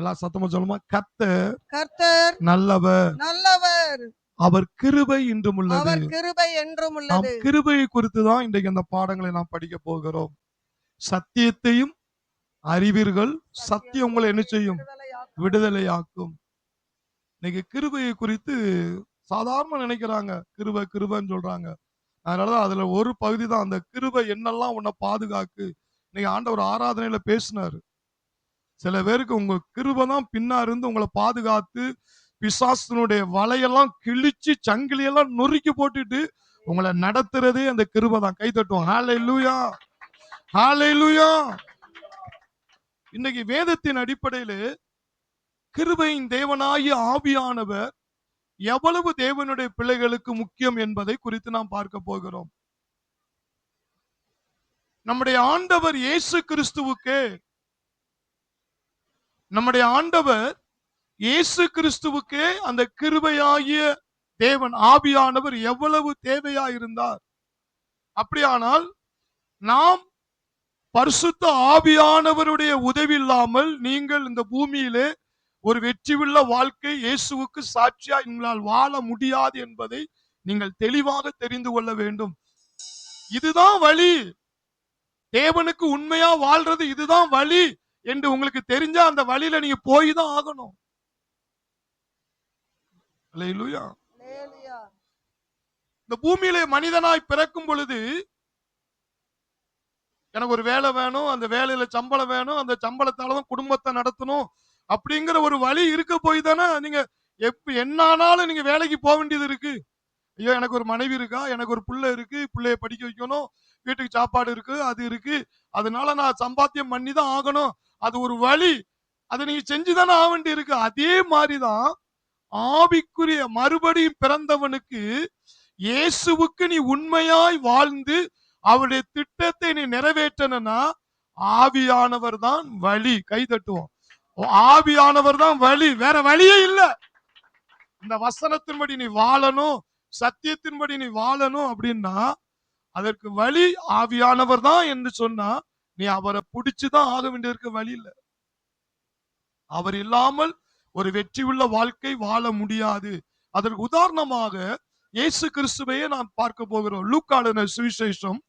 எல்லா சத்தமா சொல்லுமா, கர்த்தர் கர்த்தர் நல்லவர், நல்லவர், அவர் கிருபை இன்றும் உள்ளது. அவர் கிருபை என்றும் நாம் உள்ளது. கிருபையை குறித்து தான் இன்றைக்கு அந்த பாடங்களை நாம் படிக்க போகிறோம். சத்தியத்தையும் அறிவீர்கள், சத்தியம் உங்களை என்ன செய்யும்? விடுதலையாக்கும். இன்னைக்கு கிருபையை குறித்து சாதாரண நினைக்கிறாங்க, கிருபை கிருபைன்னு சொல்றாங்க. அதனாலதான் அதுல ஒரு பகுதி தான் அந்த கிருபை என்னெல்லாம் உன்னை பாதுகாக்கு. இன்னைக்கு ஆண்டவர் ஆராதனையில பேசினாரு. சில பேருக்கு உங்க கிருபை தான் பின்னா இருந்து உங்களை பாதுகாத்து பிசாசனுடைய வலையெல்லாம் கிழிச்சு சங்கிலியெல்லாம் நொறுக்கி போட்டுட்டு உங்களை நடத்துறதே அந்த கிருபை தான். கை தட்டுவோம். ஹல்லேலூயா, ஹல்லேலூயா. இன்னைக்கு வேதத்தின் அடிப்படையில் கிருபையின் தேவனாகிய ஆவியானவர் எவ்வளவு தேவனுடைய பிள்ளைகளுக்கு முக்கியம் என்பதை குறித்து நாம் பார்க்க போகிறோம். நம்முடைய ஆண்டவர் இயேசு கிறிஸ்துவுக்கு, நம்முடைய ஆண்டவர் இயேசு கிறிஸ்துவுக்கே அந்த கிருபையாகிய தேவன் ஆவியானவர் எவ்வளவு தேவையா இருந்தார். அப்படியானால் நாம் பரிசுத்த ஆவியானவருடைய உதவி இல்லாமல் நீங்கள் இந்த பூமியிலே ஒரு வெற்றியுள்ள வாழ்க்கை இயேசுவுக்கு சாட்சியா உங்களால் வாழ முடியாது என்பதை நீங்கள் தெளிவாக தெரிந்து கொள்ள வேண்டும். இதுதான் வழி, தேவனுக்கு உண்மையா வாழ்றது இதுதான் வழி என்று உங்களுக்கு தெரிஞ்சா அந்த வழியில நீங்க போய் தான் ஆகணும். அல்லேலூயா. இந்த பூமியிலே மனிதனாய் பிறக்கும் பொழுது எனக்கு ஒரு வேலை வேணும், அந்த வேலையில சம்பளம் வேணும், அந்த சம்பளத்தாலதான் குடும்பத்தை நடத்தணும் அப்படிங்கிற ஒரு வழி இருக்க போய் தானே நீங்க என்னானாலும் நீங்க வேலைக்கு போக வேண்டியது இருக்கு. ஐயோ எனக்கு ஒரு மனைவி இருக்கா, எனக்கு ஒரு பிள்ளை இருக்கு, பிள்ளைய படிக்க வைக்கணும், வீட்டுக்கு சாப்பாடு இருக்கு, அது இருக்கு, அதனால நான் சம்பாத்தியம் பண்ணி தான் ஆகணும். அது ஒரு வழி, அதை நீங்க செஞ்சுதானே ஆக வேண்டி இருக்கு. அதே மாதிரிதான் ஆவிக்குரிய மறுபடியும் பிறந்தவனுக்கு இயேசுவுக்கு நீ உண்மையாய் வாழ்ந்து அவருடைய திட்டத்தை நீ நிறைவேற்றனா ஆவியானவர் தான் வழி. கை தட்டுவோம். ஆவியானவர் தான் வழி, வேற வழியே இல்லை. இந்த வசனத்தின்படி நீ வாழணும், சத்தியத்தின்படி நீ வாழணும் அப்படின்னா அதற்கு வழி ஆவியானவர் தான் என்று சொன்னா நீ அவரை பிடிச்சுதான் ஆக வேண்டியிருக்க வழி இல்லை. அவர் இல்லாமல் ஒரு வெற்றி உள்ள வாழ்க்கை வாழ முடியாது. அதற்கு உதாரணமாக இயேசு கிறிஸ்துவையே நாம் பார்க்க போகிறோம். லூக்காளுன சுவிசேஷம்,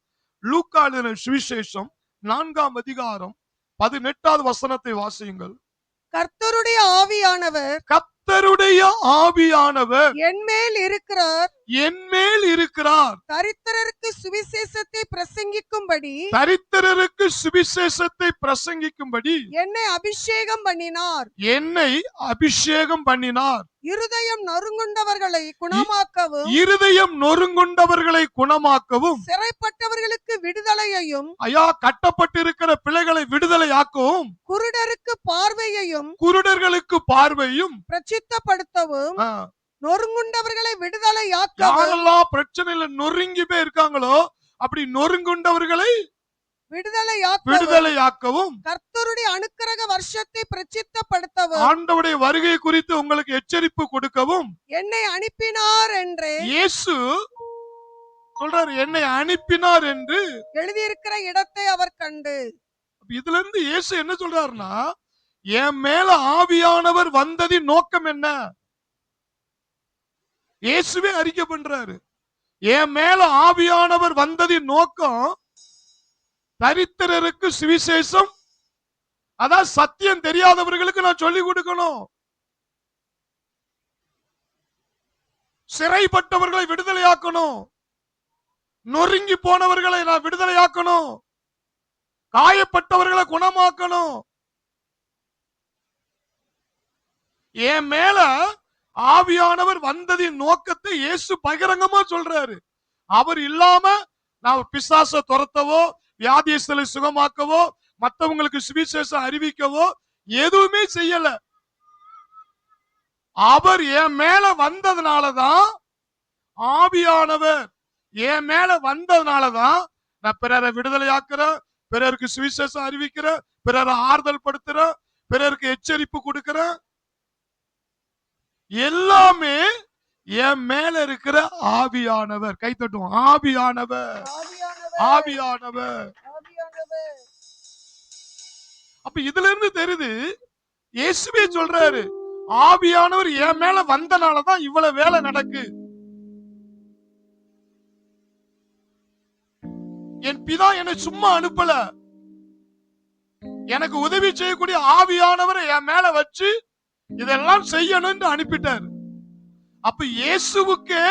லூக்காளுன சுவிசேஷம் 4ஆம் அதிகாரம் 18வது வசனத்தை வாசியுங்கள். கர்த்தருடைய ஆவியானவர், கர்த்தருடைய ஆவியானவர் என்மேல் இருக்கிறார், என்மேல் இருக்கிறார், தரித்திரருக்கு சுவிசேஷத்தை பிரசங்கிக்கும்படி, தரித்திரருக்கு சுவிசேஷத்தை பிரசங்கிக்கும்படி என்னை அபிஷேகம் பண்ணினார், என்னை அபிஷேகம் பண்ணினார். இருதயம் நொறுங்குண்டவர்களை குணமாக்கவும், இருதயம் நொறுங்குண்டவர்களை குணமாக்கவும், சிறைப்பட்டவர்களுக்கு விடுதலையையும், ஐயா கட்டப்பட்டிருக்கிற பிள்ளைகளை விடுதலையாக்கவும், குருடருக்கு பார்வையையும், குருடர்களுக்கு பார்வையும் பிரசித்தப்படுத்தவும், நொறுங்குண்டவர்களை விடுதலையாக்கவும். யாரெல்லாம் பிரச்சனையில நொறுங்கி போய் இருக்காங்களோ அப்படி நொறுங்குண்டவர்களை விடுதலையாக்கவும், கர்த்தருடைய அனுக்கிரக வருஷத்தை பிரசித்தப்படுத்தவும், ஆண்டவருடைய வருகை குறித்து உங்களுக்கு எச்சரிப்பு கொடுக்கவும் என்னை அனுப்பினார் என்று இயேசு சொல்றாரு. என்னை அனுப்பினார் என்று எழுதியிருக்கிற இடத்தை அவர் கண்டு. இதுல இருந்து இயேசு என்ன சொல்றாருன்னா, என் மேல ஆவியானவர் வந்ததின் நோக்கம் என்ன? இயேசுவே அறிக்கை பண்றாரு. என் மேல ஆவியானவர் வந்ததின் நோக்கம் தரித்திரருக்கு சுவிசேஷம், அதான் சத்தியம் தெரியாதவர்களுக்கு நான் சொல்லிக் கொடுக்கணும், சிறைப்பட்டவர்களை விடுதலையாக்கணும், நொறுங்கி போனவர்களை நான் விடுதலையாக்கணும், காயப்பட்டவர்களை குணமாக்கணும். என் மேல ஆவியானவர் வந்ததின் நோக்கத்தை இயேசு பகிரங்கமா சொல்றாரு. அவர் இல்லாம நான் பிசாசை துரத்தவோ, வியாதியஸ்தலை சுகமாக்கவோ, மற்றவங்களுக்கு சுவிசேஷம் அறிவிக்கவோ எதுவுமே செய்யல. அவர் என் மேல வந்ததுனாலதான், ஆவியானவர் என் மேல வந்ததுனாலதான் நான் பிறரை விடுதலையாக்குற, பிறருக்கு சுவிசேஷம் அறிவிக்கிற, பிறரை ஆறுதல் படுத்துற, பிறருக்கு எச்சரிப்பு கொடுக்கிற, எல்லாமே என் மேல இருக்கிற ஆவியானவர். கை தட்டுவோம். ஆவியானவர், ஆவியானவர். அப்ப இதுல இருந்து தெரியுது இயேசுவே சொல்றாரு, ஆவியானவர் என் மேல வந்தனாலதான் இவ்வளவு வேலை நடக்கு. என் பிதா என்னை சும்மா அனுப்பல, எனக்கு உதவி செய்யக்கூடிய ஆவியானவரை என் மேல வச்சு இதெல்லாம் செய்யணும்னு அனுப்பிட்டாரு. அப்ப இயேசுவுக்கு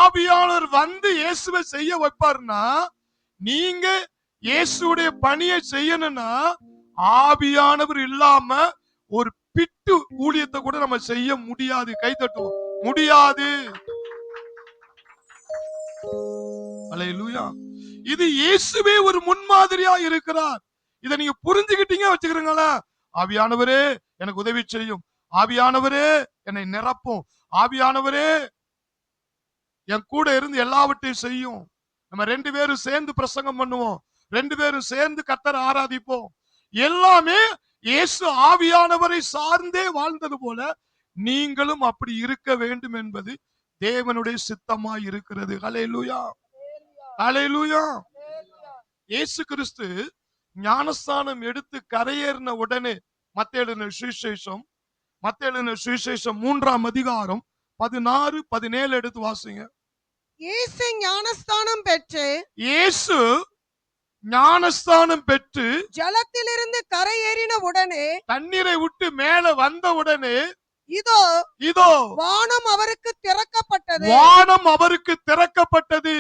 ஆவியானவர் வந்து இயேசுவை செய்ய வைப்பாருன்னா, நீங்க இயேசுடைய பணியை செய்யணும்னா ஆவியானவர் இல்லாம ஒரு பிட்டு ஊழியத்தை கூட நம்ம செய்ய முடியாது. கை தட்டுவோம், முடியாது. அல்லேலூயா. இது இயேசுவே ஒரு முன்மாதிரியா இருக்கிறார். இதை நீங்க புரிஞ்சுக்கிட்டீங்க வச்சுக்கிறீங்களா? ஆவியானவரே எனக்கு உதவி செய்யும், ஆவியானவரே என்னை நிரப்பும், ஆவியானவரே என் கூட இருந்து எல்லாவற்றையும் செய்யும். நம்ம 2 பேரும் சேர்ந்து பிரசங்கம் பண்ணுவோம், 2 பேரும் சேர்ந்து கர்த்தரை ஆராதிப்போம். எல்லாமே இயேசு ஆவியானவரை சார்ந்தே வாழ்ந்தது போல நீங்களும் அப்படி இருக்க வேண்டும் என்பது தேவனுடைய சித்தமாய் இருக்கிறது. ஹல்லேலூயா, ஹல்லேலூயா. இயேசு கிறிஸ்து ஞானஸ்தானம் எடுத்து கரையேறின உடனே மத்தேயு எழுதின சுவிசேஷம் 3ஆம் அதிகாரம் 16, 17 எடுத்து வாசிங்க. இயேசு ஞானஸ்தானம் பெற்று இயேசு ஞானஸ்தானம் பெற்று ஜலத்திலிருந்து கரையேறின உடனே, தண்ணீரை விட்டு மேல வந்த உடனே, இதோ இதோ வானம் அவருக்கு திறக்கப்பட்டது. வானம் அவருக்கு திறக்கப்பட்டது.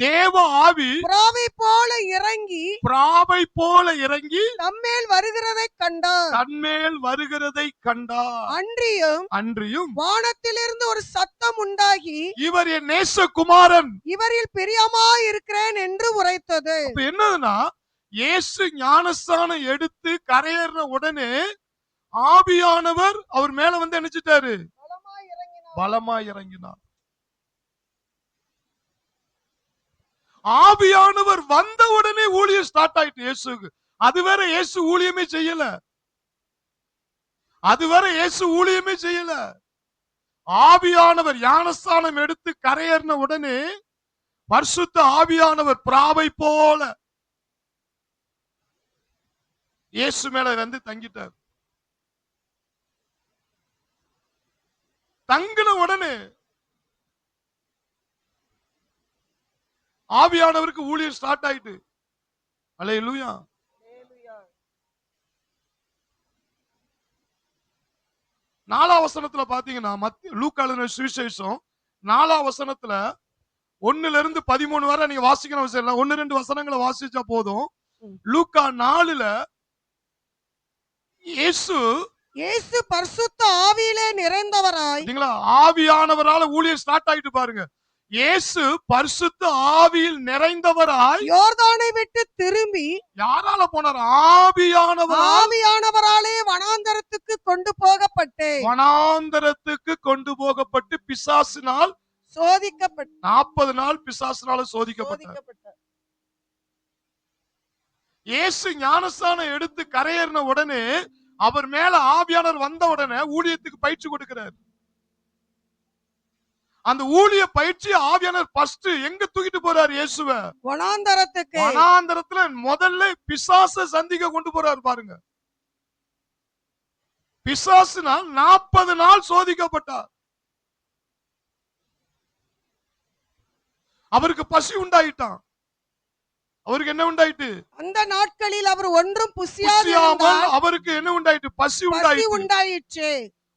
தேவ ஆவி புறாவை போல இறங்கி தம்மேல் வருகிறதை கண்டார். அன்றியும் வானத்திலிருந்து ஒரு சத்தம் உண்டாகி, இவர் என் நேசகுமாரன், இவரில் பிரியமாய் இருக்கிறேன் என்று உரைத்தது. என்னதுன்னா, இயேசு ஞானஸ்தானம் எடுத்து கரையேறின உடனே ஆவியானவர் அவர் மேல வந்து நினைச்சிட்டாரு, பலமாய் இறங்கினார். ஆவியானவர் வந்த உடனே ஊழியம் ஸ்டார்ட் ஆயிட்டு இயேசுக்கு. அதுவரை இயேசு ஊழியமே செய்யல. ஆவியானவர் ஞானஸ்தானம் எடுத்து கரையேறின உடனே பரிசுத்த ஆவியானவர் பிராவை போல இயேசு மேல வந்து தங்கிட்டார். தங்கின உடனே ஆவியானவருக்கு ஊழியம் ஸ்டார்ட் ஆயிட்டு. அல்லேலூயா. நாலாம் வசனத்துல பாத்தீங்கன்னா, லூக்கா எழுதின சுவிசேஷம் 4ஆம் வசனத்துல 1ல இருந்து 13 வரை நீங்க வாசிக்கணும் அவசியம் இல்ல, 1-2 வசனங்களை வாசிச்சா போதும். லூக்கா 4ல இயேசு பரிசுத்த ஆவியிலே நிறைந்தவராய், ஆவியானவரால ஊழியம் ஸ்டார்ட் ஆயிட்டு பாருங்க. இயேசு பரிசுத்த ஆவியில் நிறைந்தவராய் யோர்தானை விட்டு திரும்பி, யாரால போனார்? ஆவியானவராலே வனாந்தரத்துக்கு கொண்டு போகப்பட்டு பிசாசினால் சோதிக்கப்பட்டு 40 நாள் பிசாசினால சோதிக்கப்பட்டார். இயேசு ஞானஸ்தானம் எடுத்து கரையேறின உடனே அவர் மேல ஆவியானவர் வந்த உடனே ஊழியத்துக்கு பயிற்சி கொடுக்கிறார். அந்த ஊழிய பயிற்சி ஆவியானவர் ஃபர்ஸ்ட் எங்க தூக்கிட்டு போறாரு? இயேசுவ வனாந்தரத்துல முதல்ல பிசாசை சந்திக்க கொண்டு போறாரு பாருங்க. பிசாசினால் 40 நாள் சோதிக்கப்பட்டார். அவருக்கு பசி உண்டாயிட்டான். அவருக்கு என்ன உண்டாயிட்டு? அந்த நாட்களில் அவர் ஒன்றும் புசியாமல் அவருக்கு என்ன உண்டாயிட்டு? பசி உண்டாயிற்று.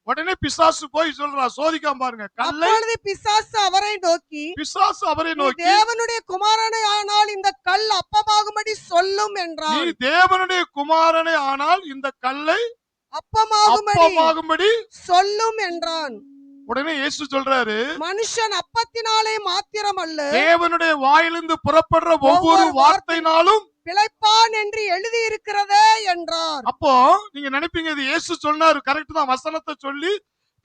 உடனே பிசாசு போய் சொல்றா, சோதிக்காம பாருங்க. அப்பொழுது பிசாசு அவரை நோக்கி, தேவனுடைய குமாரனை ஆனால் இந்த கல் அப்பமாகும்படி சொல்லும் என்றார். நீ தேவனுடைய குமாரனை ஆனால் இந்த கல்லை அப்பமாகும்படி சொல்லும் என்றான். உடனே இயேசு சொல்றாரு, மனுஷன் அப்பத்தினாலே மாத்திரமல்ல, தேவனுடைய வாயிலிருந்து புறப்படுற ஒவ்வொரு வார்த்தையினாலும் பிழைப்பான் என்று எழுதி இருக்கிறதே என்றார். அப்போ நீங்க நினைப்பீங்க இது இயேசு சொன்னாரு, கரெக்ட் தான், வசனத்தை சொல்லி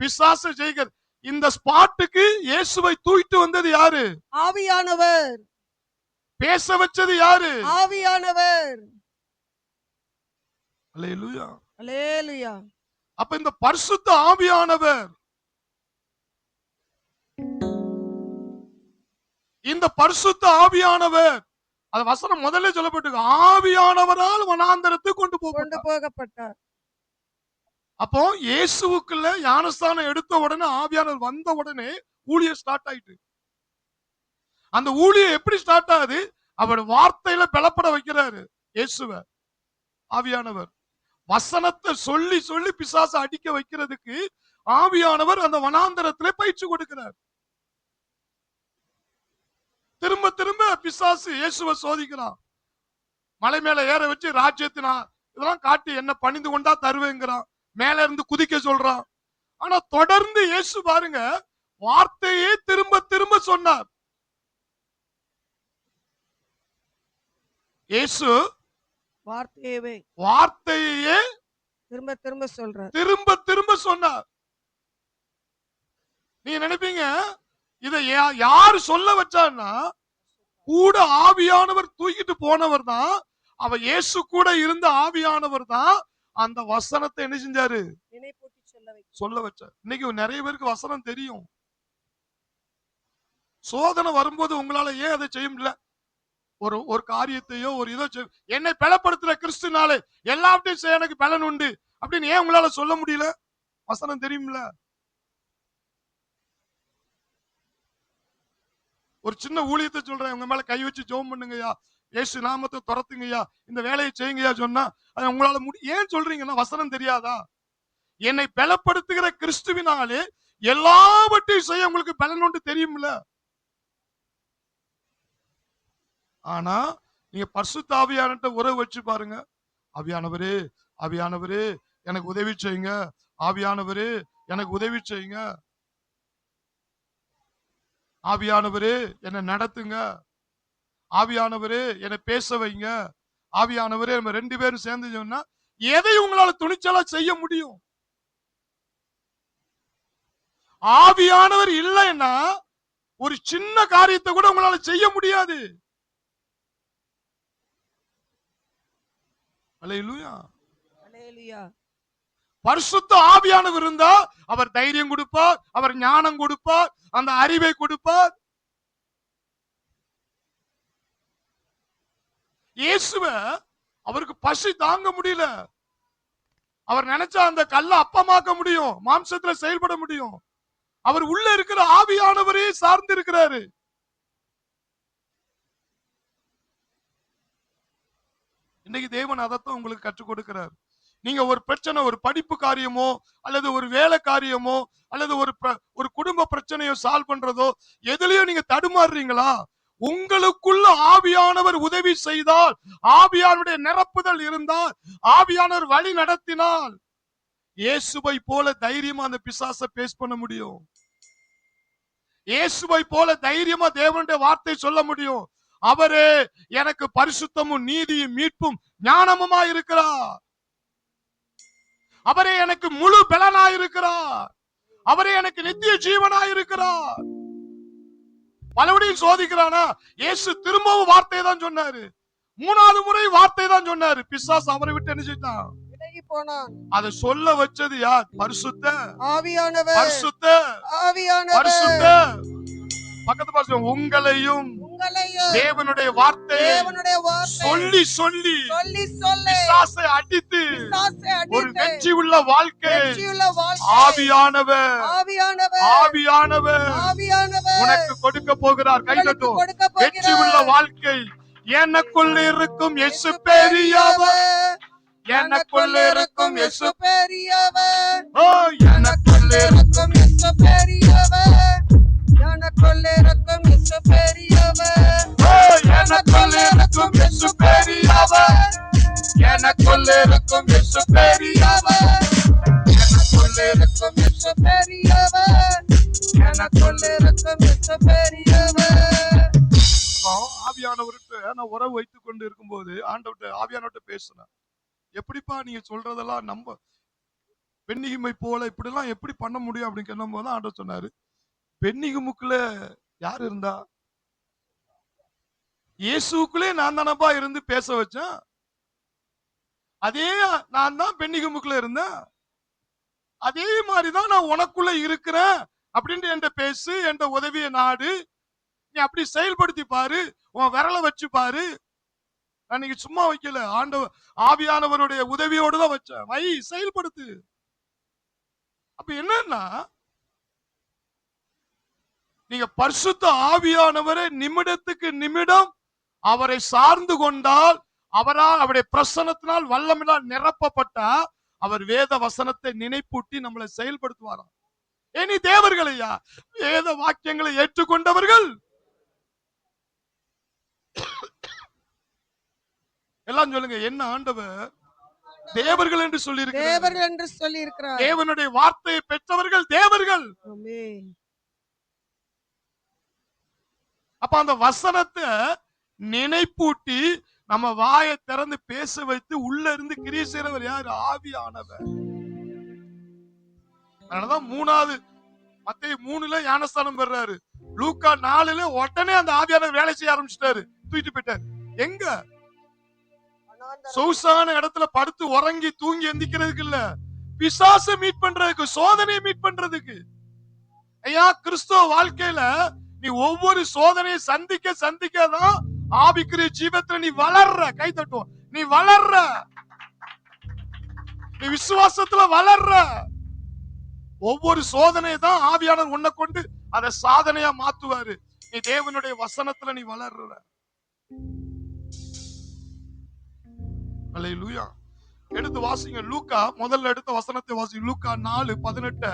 பிசாசு ஜெயிக்கிறது. இந்த ஸ்பாட்டுக்கு இயேசுவை தூக்கிட்டு வந்தது யாரு? ஆவியானவர். பேச வச்சது யாரு? ஆவியானவர். அல்லேலூயா, அல்லேலூயா. அப்ப இந்த பரிசுத்த ஆவியானவர், இந்த பரிசுத்த ஆவியானவர், அது வசனம் முதல்ல சொல்லப்பட்டிருக்கு, ஆவியானவரால் வனாந்தரத்துக்கு கொண்டு போகப்பட்டார். அப்போ இயேசுவுக்குள்ள ஞானஸ்தானம் எடுத்த உடனே ஆவியானவர் வந்த உடனே ஊழியம் ஸ்டார்ட் ஆயிட்டு. அந்த ஊழியம் எப்படி ஸ்டார்ட் ஆகுது? அவர் வார்த்தையில பலப்பட வைக்கிறாரு இயேசுவ ஆவியானவர். வசனத்தை சொல்லி சொல்லி பிசாசை அடிக்க வைக்கிறதுக்கு ஆவியானவர் அந்த வனாந்தரத்திலே பயிற்சி கொடுக்கிறார். திரும்ப திரும்ப பிசாசு இயேசுவை சோதிக்கிறான். மலை மேல ஏற வச்சு ராஜ்யத்தினா இதெல்லாம் காட்டி என்ன பணிந்து கொண்டா தருவேங்கிறான். மேல இருந்து குதிக்க சொல்றான். ஆனா தொடர்ந்து இயேசு பாருங்க வார்த்தையே திரும்ப திரும்ப சொன்னார். இயேசு வார்த்தையே திரும்ப திரும்ப சொல்றார். திரும்ப திரும்ப சொன்னார். நீங்க நினைப்பீங்க இதை யாரு சொல்ல வச்சான்னா கூட ஆவியானவர் தூக்கிட்டு போனவர் தான். அவ இயேசு கூட இருந்த ஆவியானவர் தான் அந்த வசனத்தை என்ன செஞ்சாரு? சொல்ல வச்சார். இன்னைக்கு நிறைய பேருக்கு வசனம் தெரியும். சோதனை வரும்போது உங்களால ஏன் அதை செய்ய முடியல? ஒரு காரியத்தையோ ஒரு இதோ என்னை பலப்படுத்துற கிறிஸ்துனாலே எல்லாவற்றையும் செய்ய எனக்கு பலன் உண்டு அப்படின்னு ஏன் உங்களால சொல்ல முடியல? வசனம் தெரியும்ல. ஒரு சின்ன ஊழியத்தை சொல்றேன், உங்க மேல கை வச்சு ஜெபம் பண்ணுங்கய்யா, இயேசு நாமத்தை துரத்துங்கய்யா, இந்த வேலையை செய்யுங்கய்யா சொன்னா அது உங்களால ஏன் சொல்றீங்கன்னா வசனம் தெரியாதா? என்னை பலப்படுத்துகிற கிறிஸ்துவினாலே எல்லாவற்றையும் செய்ய உங்களுக்கு பலன் உண்டு தெரியும்ல. ஆனா நீங்க பரிசுத்த ஆவியானவர்ட்ட உறவு வச்சு பாருங்க. ஆவியானவரே ஆவியானவரே எனக்கு உதவி செய்யுங்க, ஆவியானவரே எனக்கு உதவி செய்யுங்க, ஆவியானவரே என்னை நடத்துங்க, ஆவியானவரே என்னை பேச வைங்க, ஆவியானவரே நம்ம 2 பேரும் சேர்ந்து சொன்னா எதை உங்களால துணிச்சலா செய்ய முடியும்? ஆவியானவர் இல்லைன்னா ஒரு சின்ன காரியத்தை கூட உங்களால செய்ய முடியாது. அல்லேலூயா. அல்லேலூயா. பரிசுத்த ஆவியானவர் இருந்தா அவர் தைரியம் கொடுப்பார், அவர் ஞானம் கொடுப்பார், அந்த அறிவை கொடுப்பார். இயேசுவ அவருக்கு பசி தாங்க முடியல. அவர் நினைச்சா அந்த கல்ல அப்பமாக்க முடியும், மாம்சத்துல செயல்பட முடியும். அவர் உள்ள இருக்கிற ஆவியானவரே சார்ந்து இருக்கிறாரு. இன்னைக்கு தேவன் அதைத்தான் உங்களுக்கு கற்றுக் கொடுக்கிறார். நீங்க ஒரு பிரச்சனை, ஒரு படிப்பு காரியமோ அல்லது ஒரு வேலை காரியமோ அல்லது ஒரு குடும்ப பிரச்சனையோ சால்வ் பண்றதோ எதுலயோ நீங்க தடுமாறுறீங்களா? உங்களுக்குள்ள ஆவியானவர் உதவி செய்தால், ஆவியானுடைய நிரப்புதல் இருந்தால், ஆவியானவர் வழி நடத்தினால் இயேசுவை போல தைரியமா அந்த பிசாசை பேஸ் பண்ண முடியும். இயேசுவை போல தைரியமா தேவனுடைய வார்த்தை சொல்ல முடியும். அவரே எனக்கு பரிசுத்தமும் நீதியும் மீட்பும் ஞானமுமா இருக்கிறார். அவரே எனக்கு முழு பலனாயிருக்கிறார். அவரே எனக்கு நித்திய ஜீவனாயிருக்கிறார். பலபடியும் சோதிக்கிறானா? இயேசு திரும்பவும் வார்த்தை தான் சொன்னாரு. 3வது முறை வார்த்தை தான் சொன்னாரு. பிசாசு அவரை விட்டு என்ன செய்தான்? விலகி போனான். அதை சொல்ல வச்சது யார்? பரிசுத்த ஆவியானவர். பரிசுத்த ஆவியானவர். பரிசுத்த பக்கத்து பாச உங்களையும் தேவனுடைய வார்த்தை சொல்லி சொல்லி பிசாசை அடித்து ஒரு வெற்றி உள்ள வாழ்க்கை ஆவியானவர் ஆவியானவர் உனக்கு கொடுக்க போகிறார். கைதட்டும். வெற்றி உள்ள வாழ்க்கை எனக்குள் இருக்கும் இயேசு பெரியவர், எனக்குள் இருக்கும் இயேசு பெரியவர், ஓ எனக்குள் இருக்கும் இயேசு பெரியவர், எனக்குள் இருக்கும் இயேசு பெரியவர், ஓ எனக்குள் இருக்கும் இயேசு பெரியவர், எனக்குள் இருக்கும் இயேசு பெரியவர், எனக்குள் இருக்கும் இயேசு பெரியவர், எனக்குள் இருக்கும் இயேசு பெரியவர். ஆவியானவர்கிட்ட நான் உறவு வைத்துக் கொண்டு இருக்கும்போது ஆண்டவர்கிட்ட ஆவியானவர்கிட்ட பேசுனேன். எப்படிப்பா நீங்க சொல்றதெல்லாம் நம்ப பெண்ணிகுமை போல இப்படி எல்லாம் எப்படி பண்ண முடியும் அப்படின்னு கேட்கும் போது ஆண்டவர் சொன்னாரு, பெண்ணிகுமுக்குள்ள யார் இருந்தா? இயேசுக்குள்ளே நான் தானப்பா இருந்து பேச வச்சேன். அதே நான் தான் பெண்ணிகுமுக்குள்ள இருந்தேன். அதே மாதிரிதான் நான் உனக்குள்ள இருக்கிறேன் அப்படின்ட்டு என்கிட்ட பேசு, என்கிட்ட உதவிய நாடு, நீ அப்படி செயல்படுத்தி பாரு, உன் விரலை வச்சு பாரு. நான் சும்மா வைக்கல, ஆண்டவர் ஆவியானவருடைய உதவியோடு தான் வச்சேன். வை, செயல்படுத்து. அப்ப என்னன்னா, நீங்க பரிசுத்த ஆவியானவரை நிமிடத்துக்கு நிமிடம் அவரை சார்ந்து கொண்டால், அவரால் அவருடைய பிரசன்னத்தினால் வல்லமையால் நிரப்பப்பட்டா, அவர் வேத வசனத்தை நினைப்பூட்டி நம்மளை செயல்படுத்துவாராம். இனி தேவர்களையா வேத வாக்கியங்களை ஏற்றுக்கொண்டவர்கள் எல்லாம் சொல்லுங்க, என்ன ஆண்டவர் தேவர்கள் என்று சொல்லி இருக்கிறார். தேவனுடைய வார்த்தையை பெற்றவர்கள் தேவர்கள். அப்ப அந்த வசனத்தை நினைப்பூட்டி நம்ம வாயை திறந்து பேச வைத்து உள்ள இருந்து கிரியை செய்றவர் யார்? ஆவியானவர். அதனாலதான் 3வது மத்தேயு 3ல ஞானஸ்தானம் பெறாரு. லூக்கா 4ல உடனே அந்த ஆவியானவர் வேலை செய்ய ஆரம்பிச்சிட்டாரு, தூக்கிட்டு போயிட்டாரு. எங்க? சொகுசான இடத்துல படுத்து உறங்கி தூங்கி எந்திக்கிறதுக்கு இல்ல, பிசாசை மீட் பண்றதுக்கு, சோதனையை மீட் பண்றதுக்கு. ஐயா, கிறிஸ்துவ வாழ்க்கையில நீ ஒவ்வொரு சோதனையை சந்திக்க சந்திக்கதான் ஆவிக்குரிய ஜீவத்துல நீ வளர்ற. கை தட்டுவோம். நீ வளர்ற, நீ விசுவாசத்துல வளர்ற. ஒவ்வொரு சோதனையை தான் ஆவியானவர் உன்னை கொண்டு அதை சாதனையா மாத்துவாரு. நீ தேவனுடைய வசனத்துல நீ வளர்ற. அல்லேலூயா. எடுத்து வாசிங்க. லூக்கா முதல்ல எடுத்த வசனத்தை வாசிங்க. லூக்கா 4:18.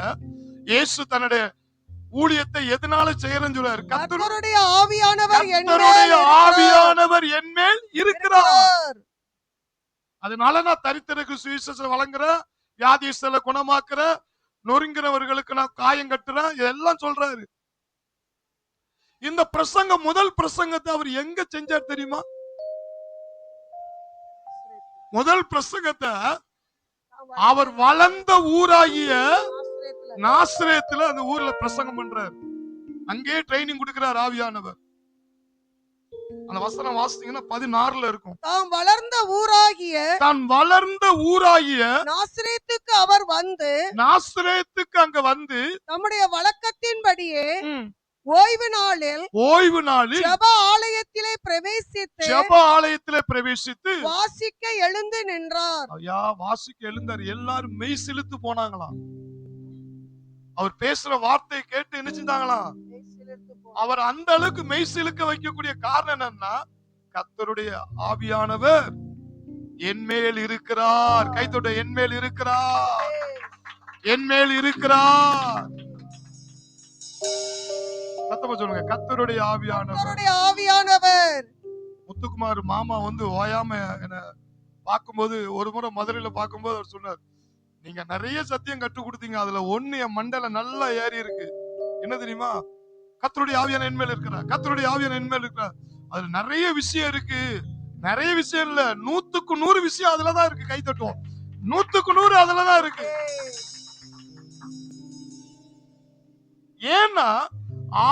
இயேசு தன்னுடைய ஊழியத்தை எதனால செய்யறேன்னு சொல்றாரு? கர்த்தருடைய ஆவியானவர் என்மேல் இருக்கிறார். அதனால நான் தரித்திரருக்கு சுவிசேஷம் வழங்குறேன், வியாதிஸ்தரை குணமாக்குறேன், நொறுங்கிறவர்களுக்கு நான் காயம் கட்டுறேன், இதெல்லாம் சொல்றாரு. இந்த பிரசங்கம், முதல் பிரசங்கத்தை அவர் எங்க செஞ்சார் தெரியுமா? முதல் பிரசங்கத்தை அவர் வளர்ந்த ஊராகிய நாசரேத்துல அந்த ஊர்ல பிரசங்கம் பண்றார். அங்கே ட்ரைனிங் கொடுக்கிறார் ஆவியானவர். அந்த வசனம் வாசித்தீங்கன்னா 16ல இருக்கும். தான் வளர்ந்த ஊராகிய நாசரேத்துக்கு அங்க வந்து நம்முடைய வழக்கத்தின்படியே ஓய்வு நாளில் ஜெப ஆலயத்திலே பிரவேசித்து வாசிக்க எழுந்து நின்றார். ஐயா, வாசிக்க எழுந்தார். எல்லாரும் மெய் சிலுத்து போனாங்களாம். அவர் பேசுற வார்த்தையை கேட்டு நினைச்சுட்டாங்களாம். அவர் அந்த அளவுக்கு மெய் சிலுக்க வைக்கக்கூடிய காரணம் என்னன்னா, கர்த்தருடைய ஆவியானவர் என்மேல் இருக்கிறார். கைத்தொட, என்மேல் இருக்கிறார், என்மேல் இருக்கிறார். சத்தமா சொல்லுங்க, கர்த்தருடைய ஆவியானவர். முத்துக்குமார் மாமா வந்து ஓயாம என்ன பார்க்கும்போது, ஒரு முறை மதுரையில பார்க்கும்போது அவர் சொன்னார், நீங்க நிறைய சத்தியம் கற்றுக் கொடுத்தீங்க, அதுல ஒண்ணு என் மண்டல நல்லா ஏறி இருக்கு. என்ன தெரியுமா? கர்த்தருடைய ஆவியான என்மேல் இருக்கிறார், கர்த்தருடைய ஆவியான என்மேல் இருக்கிறார். அதுல நிறைய விஷயம் இருக்கு. நிறைய விஷயம் இல்ல, 100க்கு 100 விஷயம் அதுலதான் இருக்கு. கை தட்டுவோம். 100க்கு 100 அதுலதான் இருக்கு. ஏன்னா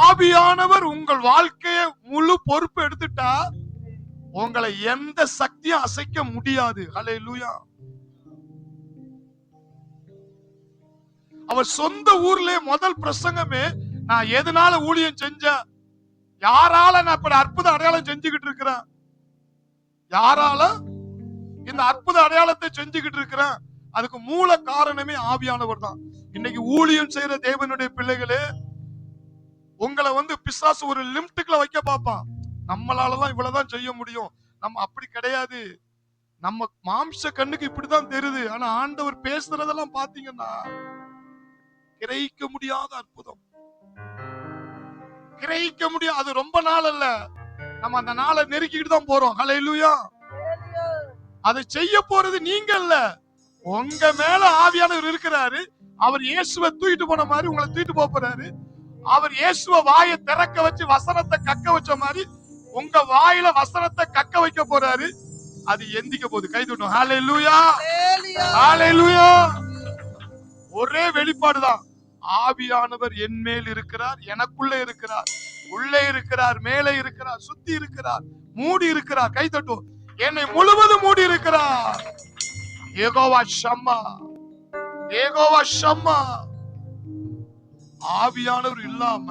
ஆவியானவர் உங்கள் வாழ்க்கையை முழு பொறுப்பு எடுத்துட்டா உங்களை எந்த சக்தியும் அசைக்க முடியாது. ஹல்லேலூயா. அவர் சொந்த ஊர்ல முதல் பிரசங்கமே, நான் எதனால ஊழியம் செஞ்சேன், யாரால நான் இப்ப அற்புத அடையாளம் செஞ்சுக்கிட்டு இருக்கிறேன், யாரால இந்த அற்புத அடையாளத்தை செஞ்சுக்கிட்டு இருக்கிறேன், அதுக்கு மூல காரணமே ஆவியானவர் தான். இன்னைக்கு ஊழியம் செய்யற தேவனுடைய பிள்ளைகளே, உங்களை வந்து பிசாசு ஒரு லிமிட்டுக்குள்ள வைக்க பார்ப்பான். நம்மளாலதான் இவ்வளவுதான் செய்ய முடியும். நம்ம அப்படி கிடையாது. நம்ம மாம்ச கண்ணுக்கு இப்படிதான் தெரியுது. ஆனா ஆண்டவர் பேசுறதெல்லாம் பாத்தீங்கன்னா கிரகிக்க முடியாத அற்புதம், கிரகிக்க முடியாது. அது ரொம்ப நாள் அல்ல, நம்ம அந்த நாளை நெருக்கிட்டு தான் போறோம். ஹல்லேலூயா. அதை செய்ய போறது நீங்க இல்ல, உங்க மேல ஆவியானவர் இருக்கிறாரு. அவர் இயேசுவை தூக்கிட்டு போன மாதிரி உங்களை தூக்கிட்டு போறாரு. அவர் இயேசுவ வாயை திறக்க வச்சு வசனத்தை கக்க வச்ச மாதிரி உங்க வாயில வசனத்தை கக்க வைக்க போறாரு. அது எந்திக்க போகுது. கை தட்டணும். ஹல்லேலூயா, ஹல்லேலூயா. ஒரே வெளிப்பாடுதான், ஆவியானவர் என் மேல் இருக்கிறார், எனக்குள்ள இருக்கிறார், உள்ளே இருக்கிறார், மேலே இருக்கிறார், சுத்தி இருக்கிறார், மூடி இருக்கிறார். கை தட்டும். என்னை முழுவதும் மூடி இருக்கிறார். யெகோவா ஷம்மா, யெகோவா ஷம்மா. ஆவியானவர் இல்லாம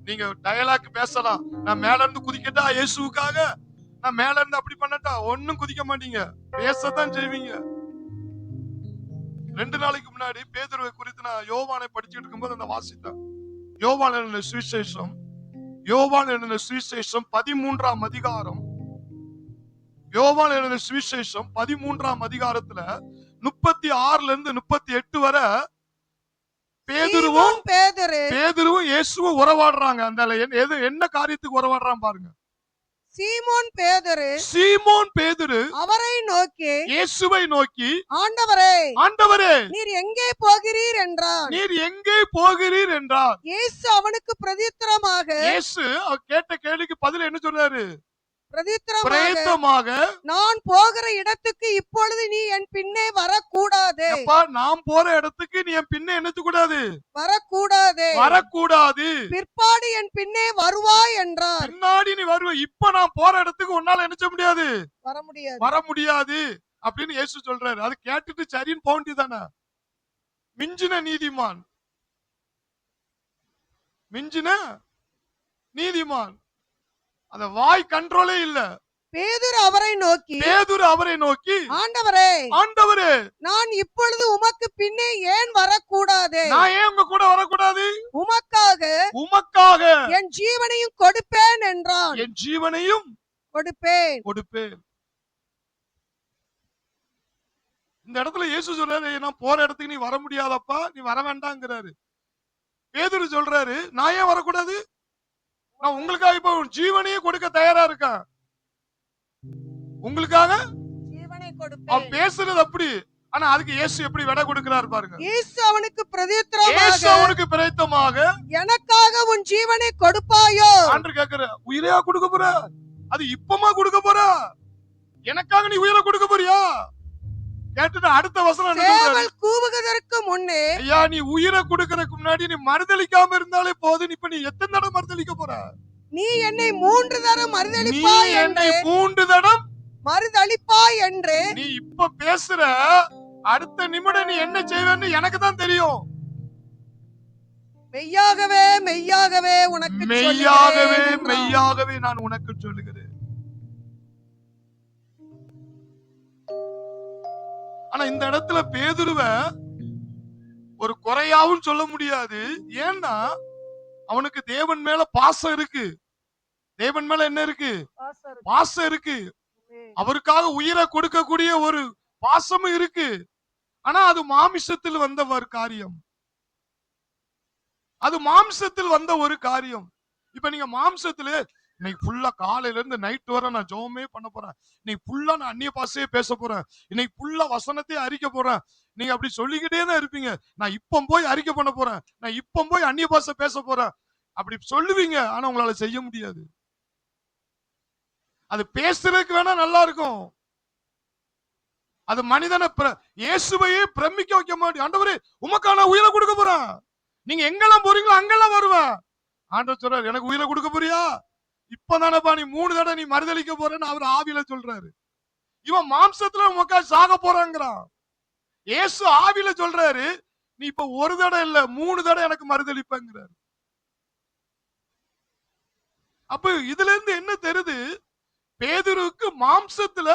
நீங்க டயலாக் பேசலாம், நான் மேல இருந்து குதிக்கட்டா இயேசுவுக்காக, நான் மேல இருந்து அப்படி பண்ணட்டா, ஒண்ணும் குதிக்க மாட்டீங்க, பேசத்தான் செய்வீங்க. 2 நாளைக்கு முன்னாடி பேதுருவை குறித்து நான் யோவானை படிச்சுட்டு இருக்கும்போது அந்த வாசித்தேன். யோவான் எழுதின சுவிசேஷம் 13ஆம் அதிகாரம். யோவான் எழுதின சுவிசேஷம் 13ஆம் அதிகாரத்துல 36ல இருந்து 38 வரை பேதுருவும் இயேசுவும் உறவாடுறாங்க. அந்த என்ன காரியத்துக்கு உறவாடுறான் பாருங்க. சீமோன் பேதுரு அவரை நோக்கி, இயேசுவை நோக்கி, ஆண்டவரே நீர் எங்கே போகிறீர் என்றார். இயேசு அவனுக்கு பிரதியுத்தரமாக, இயேசு கேட்ட கேள்விக்கு பதில் என்ன சொன்னாரு? பிரதியுத்தரமாக, நான் போகிற இடத்துக்கு இப்பொழுது நீ என் பின்னே வரக்கூடாது. நான் போற இடத்துக்கு நீ என் பின்னே என்ன கூடாது? வரக்கூடாது. பிற்பாடு என் பின்னே வருவாய் என்றார். பின்னாடி நீ வருவ, இப்ப நான் போற இடத்துக்கு உன்னால என்ன செய்ய முடியாது? வர முடியாது அப்படின்னு இயேசு சொல்றாரு. அது கேட்டுட்டு சரின்னு போக வேண்டியதானே? மிஞ்சின நீதிமான் அந்த வாய் கண்ட்ரோலே இல்ல. பேதுரு அவரை நோக்கி, ஆண்டவரே நான் இப்பொழுது உமக்கு பின்னே ஏன் வரக்கூடாது? நான் ஏன் உங்க கூட வரக்கூடாது? உமக்காக என் ஜீவனையும் கொடுப்பேன் என்றான். என் ஜீவனையும் கொடுப்பேன். இந்த இடத்துல இயேசு சொல்றாரு, நான் போற இடத்துக்கு நீ வர முடியாதப்பா, நீ வர வேண்டாங்கிறாரு. பேதுரு சொல்றாரு, நான் ஏன் வரக்கூடாது? நான் உங்களுக்காக இப்ப ஜீவனையும் கொடுக்க தயாரா இருக்கேன். உங்களுக்காக அவன் பேசுறது அப்படி. ஆனா அதுக்கு இயேசு எப்படி விடை கொடுக்கிறார் பாருங்க. இயேசு அவனுக்கு பிரதியுத்தரமாக, எனக்காக உன் ஜீவனை கொடுப்பாயோ? ஆண்டு கேக்குற, உயிரையா கொடுக்க போற? அது இப்பமா கொடுக்க போற? எனக்காக நீ உயிரை கொடுக்க போறியா? கேட்டுட்டு அடுத்த வசனம் கூவுவதற்கு முன்னே, ஐயா நீ உயிரை கொடுக்கறதுக்கு முன்னாடி நீ மறுதலிக்காம இருந்தாலே போதும். இப்ப நீ எத்தனை தடவை மறுதலிக்க போற? நீ என்னை 3 தரம் மறுதலிப்பாய் என்று நீ இப்ப பேசுற. அடுத்த நிமிடம் நீ என்ன செய்வேன்னு எனக்கு தான் தெரியும். மெய்யாகவே நான் உனக்கு சொல்லுகிறேன். ஆனா இந்த இடத்துல பேதுருவ ஒரு குறையாவும் சொல்ல முடியாது. ஏன்னா அவனுக்கு தேவன் மேல பாசம் இருக்கு. தேவன் மேல என்ன இருக்கு? பாசம் இருக்கு. அவருக்காக உயிரை கொடுக்கக்கூடிய ஒரு பாசமும் இருக்கு. ஆனா அது மாமிசத்தில் வந்த ஒரு காரியம். இப்ப நீங்க மாம்சத்துல இன்னைக்கு ஃபுல்லா காலையில இருந்து நைட் வரை நான் ஜெபமே பண்ண போறேன், இன்னைக்கு ஃபுல்லா நான் அந்நிய பாஷையே பேச போறேன், இன்னைக்கு ஃபுல்லா வசனத்தையே அறிக்கை போறேன், நீங்க அப்படி சொல்லிக்கிட்டே தான் இருப்பீங்க. நான் இப்ப போய் அறிக்கை பண்ண போறேன், நான் இப்ப போய் அந்நிய பாஷை பேச போறேன் அப்படி சொல்லுவீங்க. ஆனா உங்களால செய்ய முடியாது. அது பேசுறதுக்கு வேணா நல்லா இருக்கும். அது மனிதனை இயேசுவையே பிரமிக்க வைக்க மாட்டேன். ஆண்டவரே உமக்கான உயிரை கொடுக்க போறேன், நீங்க எங்கெல்லாம் போறீங்களோ அங்கெல்லாம் வருவேன். ஆண்டவர் சொல்றாரு, எனக்கு உயிரை கொடுக்க போறியா? இப்பதானப்பா நீ 3 தடவை நீ மறுதலிக்க போறேன்னு அவர் ஆவியில சொல்றாரு. இவன் மாம்சத்துல உமக்கா சாக போறாங்கிறான். இயேசு ஆவியில சொல்றாரு, நீ இப்ப 1 தடவை இல்ல 3 தடவை எனக்கு மறுதலிப்பங்கிறாரு. அப்ப இதுல இருந்து என்ன தெரியுது? பேதுருக்கு மாம்சத்துல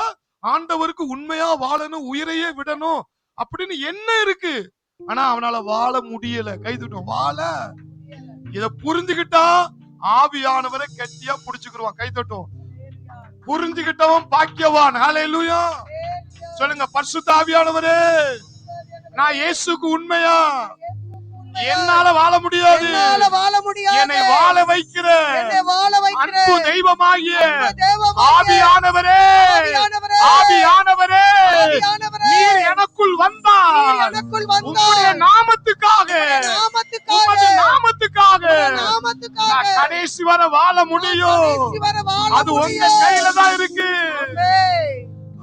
ஆண்டவருக்கு உண்மையா வாழணும், உயிரையே விடணும் அப்படின்னு என்ன இருக்கு. ஆனா அவனால வாழ முடியல. கைதுட்டோம், வாழ இத புரிஞ்சுக்கிட்டா ஆவியானவரை கெட்டியா புடிச்சுக்குருவான். கைதட்டும். புரிஞ்சுக்கிட்டவன் பாக்கியவான். ஹல்லேலூயா சொல்லுங்க. பரிசுத்த ஆவியானவரே, நான் இயேசுக்கு உண்மையா என்னால வாழ முடியாது, என்னை வாழ வைக்கிற அன்பு தெய்வமாகிய ஆவியானவரே, நீர் எனக்குள் வந்தார். உம்முடைய நாமத்துக்காக நான் கடைசி வரை வாழ முடியும். அது உங்க கையில தான் இருக்கு.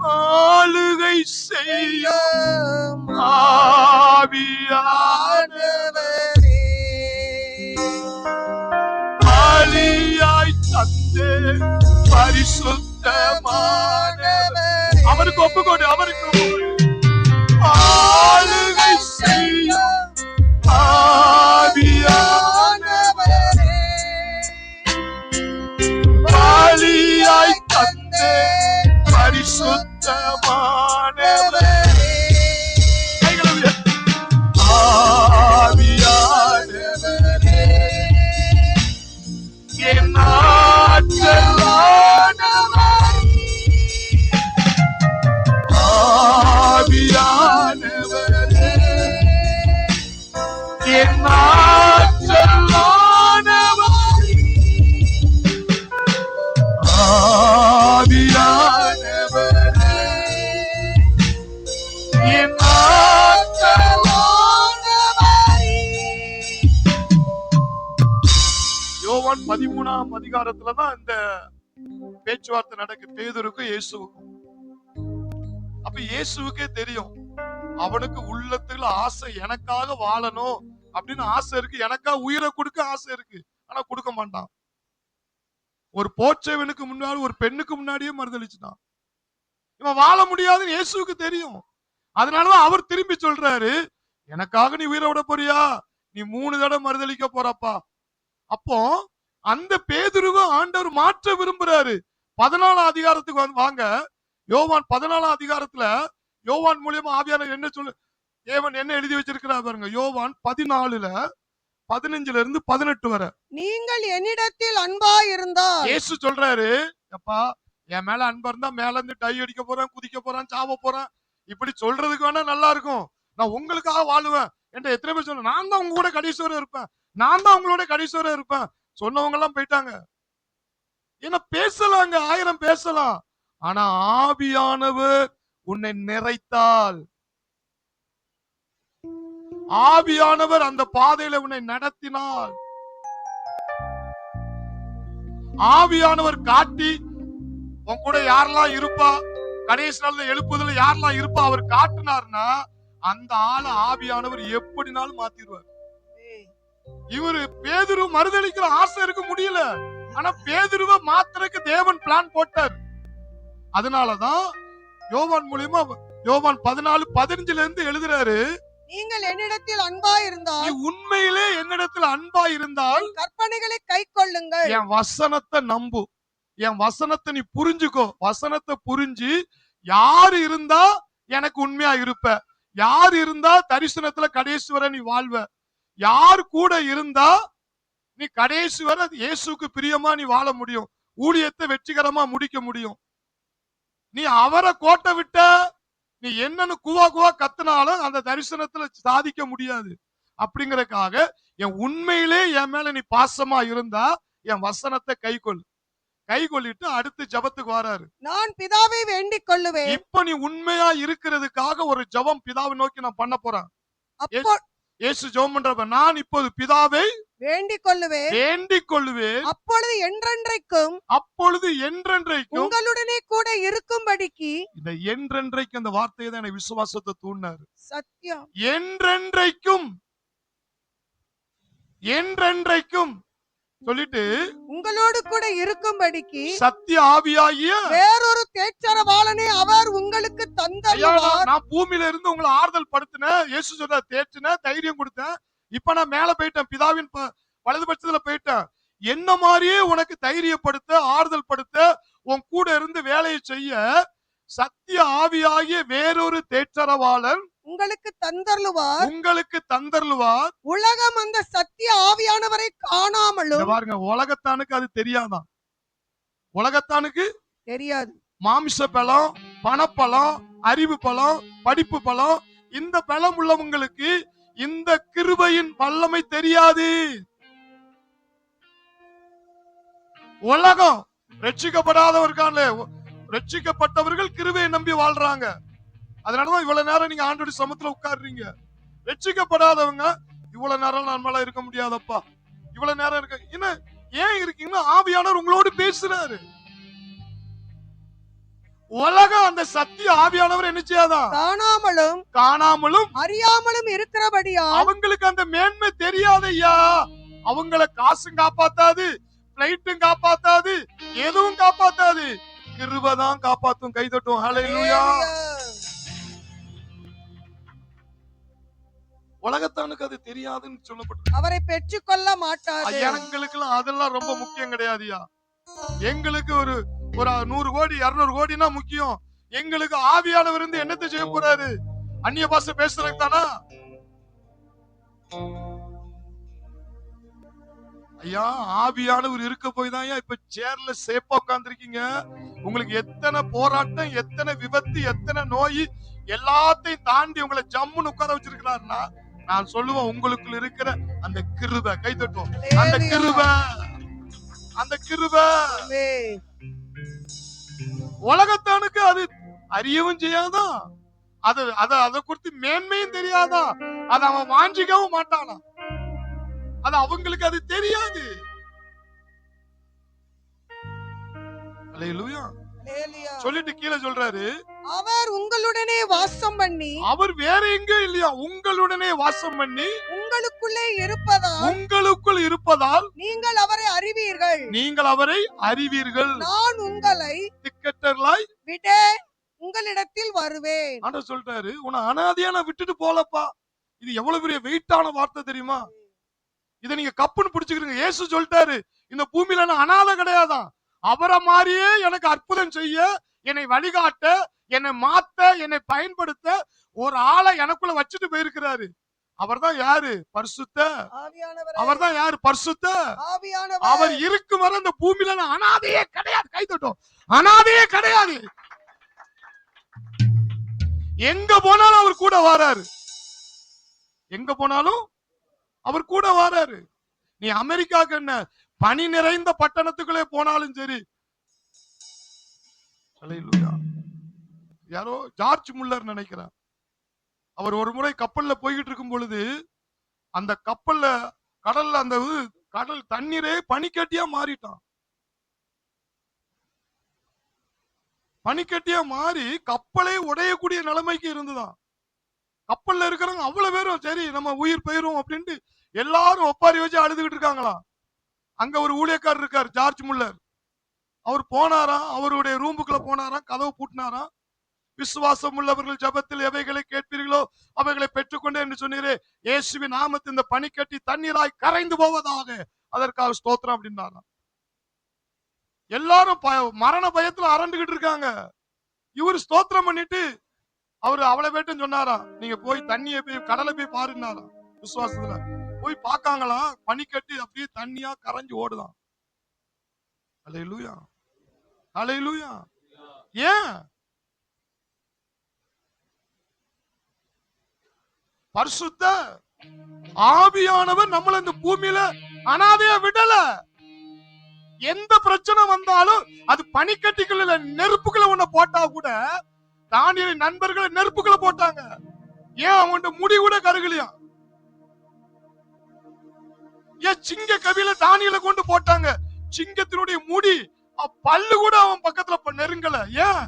ஆளுகை செய்யும் ஆவியானவரே, பலியாய் தந்து பரிசுத்தமானவரே, அவருக்கு ஒப்புக்கொடு, அவருக்கு ஆளுகை செய்யும் ஆவியானவரே, பலியாய் தந்து பரிசுத்தமானவரே. 13ஆம் அதிகாரத்துலதான் இந்த பேச்சுவார்த்தை நடக்கு பேதுருக்கும் இயேசுவுக்கும். அப்ப இயேசுவுக்கே தெரியும் அவனுக்கு உள்ளத்துல ஆசை, எனக்காக வாழணும் அப்படின்னு ஆசை இருக்கு, எனக்காக உயிரை கொடுக்க ஆசை இருக்கு, ஆனா கொடுக்க மாட்டான். ஒரு போச்சவனுக்கு முன்னாடி, ஒரு பெண்ணுக்கு முன்னாடியே மறுதளிச்சுட்டான். இவன் வாழ முடியாதுன்னு இயேசுவுக்கு தெரியும். அதனாலதான் அவர் திரும்பி சொல்றாரு, எனக்காக நீ உயிரை விட போறியா, நீ 3 தடவை மறுதளிக்க போறப்பா. அப்போ அந்த பேதுருவை ஆண்டவர் மாற்ற விரும்புறாரு. 14ஆம் அதிகாரத்துக்கு வாங்க. யோவான் 14ஆம் அதிகாரத்துல யோவான் மூலியமா ஆவியானவர் என்ன சொல்லு, தேவன் என்ன எழுதி வச்சிருக்கிறார் பாருங்க. யோவான் 14ல 15ல இருந்து 18 வரை. நீங்கள் என்னிடத்தில் அன்பா இருந்தால், இயேசு சொல்றாரு, அப்பா என் மேல அன்பா இருந்தா மேல இருந்து டை அடிக்க போறேன், குதிக்க போறேன், சாவ போறேன், இப்படி சொல்றதுக்கு வேணா நல்லா இருக்கும், நான் உங்களுக்காக வாழுவேன் என்ற எத்தனை பேர் சொல்ல, நான் தான் உங்க கூட கடைசி வரை இருப்பேன், நான் தான் உங்களோட கடைசி வரை இருப்பேன் சொன்னவங்க எல்லாம் போயிட்டாங்க. ஏன்னா பேசலாங்க, 1000 பேசலாம், ஆனா ஆவியானவர் உன்னை நிறைத்தால், ஆவியானவர் அந்த பாதையில உன்னை நடத்தினால், ஆவியானவர் காட்டி உன் கூட யாரெல்லாம் இருப்பா, கடைசி நாள்ல எழுப்புதல யாரெல்லாம் இருப்பா அவர் காட்டினார்னா அந்த ஆளை ஆவியானவர் எப்படினாலும் மாத்திடுவார். இவரு பேதுரு மறுதளிக்கிற ஆசை இருக்க முடியல, ஆனா பேதுருவை மாத்திரக்கு தேவன் பிளான் போட்டார். அதனாலதான் யோவான் மூலியமா யோவான் 14:15 இருந்து எழுதுறாரு, நீங்கள் என்னிடத்தில் அன்பா இருந்தால், நீ உண்மையிலே என்னிடத்தில் அன்பா இருந்தால் கற்பனைகளை கைக்கொள்ளுங்கள், என் வசனத்தை நம்பு, என் வசனத்தை நீ புரிஞ்சுக்கோ, வசனத்தை புரிஞ்சு யாரு இருந்தா எனக்கு உண்மையா இருப்ப, யார் இருந்தா தரிசனத்துல கடைசி வரை நீ வாழ்வ, யார் கூட இருந்தா நீ கடைசி வரை இயேசுக்கு பிரியமா நீ வாழ முடியும், ஊழியத்தை வெற்றிகரமா முடிக்க முடியும். நீ அவரை கோட்டை விட்ட நீ என்னன்னு குவா குவா கத்துனாலும் அந்த தரிசனத்துல சாதிக்க முடியாது. அப்படிங்கறதுக்காக என் உண்மையிலே என் மேல நீ பாசமா இருந்தா என் வசனத்தை கைகொள்ளிட்டு அடுத்து ஜபத்துக்கு வராரு. நான் பிதாவை வேண்டிக் கொள்ளுவேன். இப்ப நீ உண்மையா இருக்கிறதுக்காக ஒரு ஜபம் பிதாவை நோக்கி நான் பண்ண போறேன். இயேசு ஜெபம் பண்றப்ப, நான் இப்போது பிதாவை வேண்டிக் கொள்ளுவேன், அப்பொழுது என்றென்றைக்கும் உங்களுடனே கூட இருக்கும்படிக்கு. இந்த என்றென்றைக்கும் அந்த வார்த்தையை தான் எனக்கு விசுவாசத்தை தூண்டினாரு. சத்தியம். என்றென்றைக்கும் சொல்லிட்டு உங்களோடு கூட இருக்கும்படிக்கு சத்திய ஆவியாகிய வேறொரு தேற்றரவாளனை அவர் உங்களுக்கு தந்தருவார். நான் பூமியில இருந்து உங்களை ஆறுதல் படுத்தினேன், இயேசு சொல்ற தேற்றினேன், தைரியம் கொடுத்தேன். இப்ப நான் மேல போயிட்டேன், பிதாவின் வலதுபட்சத்துல போயிட்டேன். என்ன மாதிரியே உனக்கு தைரியப்படுத்த, ஆறுதல் படுத்த, உன் கூட இருந்து வேலையை செய்ய சத்திய ஆவியாகிய வேறொரு தேற்றரவாளன் உங்களுக்கு தந்தருவார். உலகம் அந்த சத்திய ஆவியானவரை காணாமலும். பாருங்க, உலகத்தானுக்கு அது தெரியாதான், உலகத்தானுக்கு தெரியாது. மாமிச பலம், பணப்பலம், அறிவு பலம், படிப்பு பலம், இந்த பலம் உள்ளவங்களுக்கு இந்த கிருபையின் வல்லமை தெரியாது. உலகம் ரட்சிக்கப்பட்டவர்கள் கிருபையை நம்பி வாழ்றாங்க. அதனாலதான் இவ்வளவு நேரம் நீங்க ஆண்டோட சமத்துல உட்கார்றீங்க. ரட்சிக்கப்படாதவங்க இவ்வளவு நேரம் நம்மளால இருக்க முடியாதப்பா, இவ்வளவு நேரம் இருக்க என்ன ஏன் இருக்கீங்கன்னா ஆவியானவர் உங்களோடு பேசுறாரு. உலகம் அந்த சத்திய ஆவியானவர் என்ன செய்யாதான், காணாமலும் அறியாமலும் இருக்கிறபடியா அவங்களுக்கு அந்த மேன்மை தெரியாதையா. அவங்கள காசும் காப்பாத்தாது, பிளைட்டும் காப்பாத்தாது, எதுவும் காப்பாத்தாது, கிருபைதான் காப்பாத்தும். கைதட்டும். ஹல்லேலூயா. உலகத்தானுக்கு அது தெரியாதுன்னு சொல்லப்பட்டு அவரை பெற்றுக்கொள்ள மாட்டார். எங்களுக்கு அதெல்லாம் ரொம்ப முக்கியம் கிடையாதுயா. எங்களுக்கு ஒரு 100 கோடி 200 கோடினா முக்கியம். எங்களுக்கு ஆவியானவர் இருந்து என்னத்தை செய்ய போறாரு? அந்நிய பாஷை பேசுறதுக்கு தானா? ஐயா, ஆவியானவர் இருக்க போய் தான் இப்ப சேர்ல சேப்பா உட்கார்ந்துருக்கீங்க. உங்களுக்கு எத்தனை போராட்டம், எத்தனை விபத்து, எத்தனை நோய், எல்லாத்தையும் தாண்டி உங்களை ஜம்முன்னு உட்கார வச்சிருக்கிறாருன்னா நான் சொல்லுவேன், உங்களுக்குள்ள இருக்கிற அந்த கிருபை. கைதட்டும். அந்த கிருபை உலகத்தானுக்கு அது அறியவும் செய்யாதான், அதை குறித்து மேன்மையும் தெரியாதான், அதை அவன் வாஞ்சிக்கவும் மாட்டானா. அது அவங்களுக்கு அது தெரியாது. அல்லேலூயா. அல்லேலூயா. சொல்லிட்டு கீழே சொல்றாரு, அவர் உங்களுடனே வாசம் பண்ணி, அவர் வேற எங்க இல்லையா, உங்களுடனே வாசம் பண்ணி உங்களுக்குள்ளே இருப்பதால், உங்களுக்குள் இருப்பதால் நீங்கள் அவரை அறிவீர்கள். நீங்கள் அவரை அறிவீர்கள். நான் உங்களை திக்கற்றவர்களாய் விடேன், உங்களிடத்தில் வருவேன். ஆண்டவர் சொல்றாரு, உன்னை அனாதையா நான் விட்டுட்டு போலப்பா. இது எவ்வளவு பெரிய வெயிட்டான வார்த்தை தெரியுமா? இதை நீங்க கப்புன்னு பிடிச்சுக்கிறீங்க. இயேசு சொல்லிட்டாரு, இந்த பூமியில நான் அனாதை கிடையாதான். அவரை மாதிரியே எனக்கு அற்புதம் செய்ய, என்னை வழிகாட்ட, என்னை மாத்த, என்னை பயன்படுத்த ஒரு ஆளை எனக்குள்ள வச்சுட்டு போயிருக்கிறாரு. அவர்தான் யாரு? பரிசுத்த ஆவியானவர். அவர்தான் யாரு? பரிசுத்த ஆவியானவர். அவர் இருக்கும் வரை இந்த பூமியில நான் அனாதையே கிடையாது. கை தட்டும். அனாதையே கிடையாது. எங்க போனாலும் அவர் கூட வராரு. எங்க போனாலும் அவர் கூட வராரு. நீ அமெரிக்காக்கு என்ன, பனி நிறைந்த பட்டணத்துக்குள்ளே போனாலும் சரி. அல்லேலூயா. யாரோ ஜார்ஜ் முல்லர் நினைக்கிறார். அவர் ஒரு முறை கப்பல்ல போய்கிட்டு இருக்கும் பொழுது, அந்த கப்பல்ல கடல்ல அந்த கடல் தண்ணீரே பனிக்கட்டியா மாறிட்டான். பனிக்கட்டியா மாறி கப்பலே உடையக்கூடிய நிலைமைக்கு இருந்துதான். கப்பல்ல இருக்கிறவங்க அவ்வளவு பேரும் சரி நம்ம உயிர் போயிரும் அப்படின்ட்டு எல்லாரும் ஒப்பாரி வச்சு அழுதுகிட்டு இருக்காங்களாம். அங்க ஒரு ஊழியக்காரர் இருக்கார், ஜார்ஜ் முல்லர். அவர் போனாராம், அவருடைய ரூமுக்குள்ள போனாராம், கதவு பூட்டினாராம். விசுவாசம் உள்ளவர்கள் ஜெபத்தில் எவைகளை கேட்பீர்களோ அவைகளை பெற்றுக்கொண்டே என்று சொன்னீரே, இயேசுவின் நாமத்தில் இந்த பனிக்கட்டி தண்ணீராய் கரைந்து போவதாக, அதற்காக ஸ்தோத்திரம் அப்படின்னாராம். எல்லாரும் மரண பயத்துல அரண்டுகிட்டு இருக்காங்க. இவர் ஸ்தோத்திரம் பண்ணிட்டு அவரு அவளை வேட்டும் சொன்னாராம், நீங்க போய் தண்ணியை போய் கடலை போய் பாருன்னாராம். விசுவாசத்துல போய் பார்க்காங்களாம், பனிக்கட்டி அப்படியே தண்ணியா கரைஞ்சு ஓடுதான். அல்லேலூயா. அல்லேலூயா. ஏன்? பரிசுத்த ஆவியானவர் நம்மள இந்த பூமியில அனாதையா விடல. எந்த பிரச்சனை வந்தாலும் அது பனிக்கட்டிக்குள்ள நெருப்புக்குள்ள ஒண்ணு போட்டா கூட, தானியேலின் நண்பர்களை நெருப்புக்குள்ள போட்டாங்க. ஏன்? அவன்கிட்ட முடி கூட கருகலையா. ஏன்? சிங்க கவியில தானியேலை கொண்டு போட்டாங்க. சிங்கத்தினுடைய முடி பல்லு கூட அவன் பக்கத்துல நெருங்கல. ஏன்?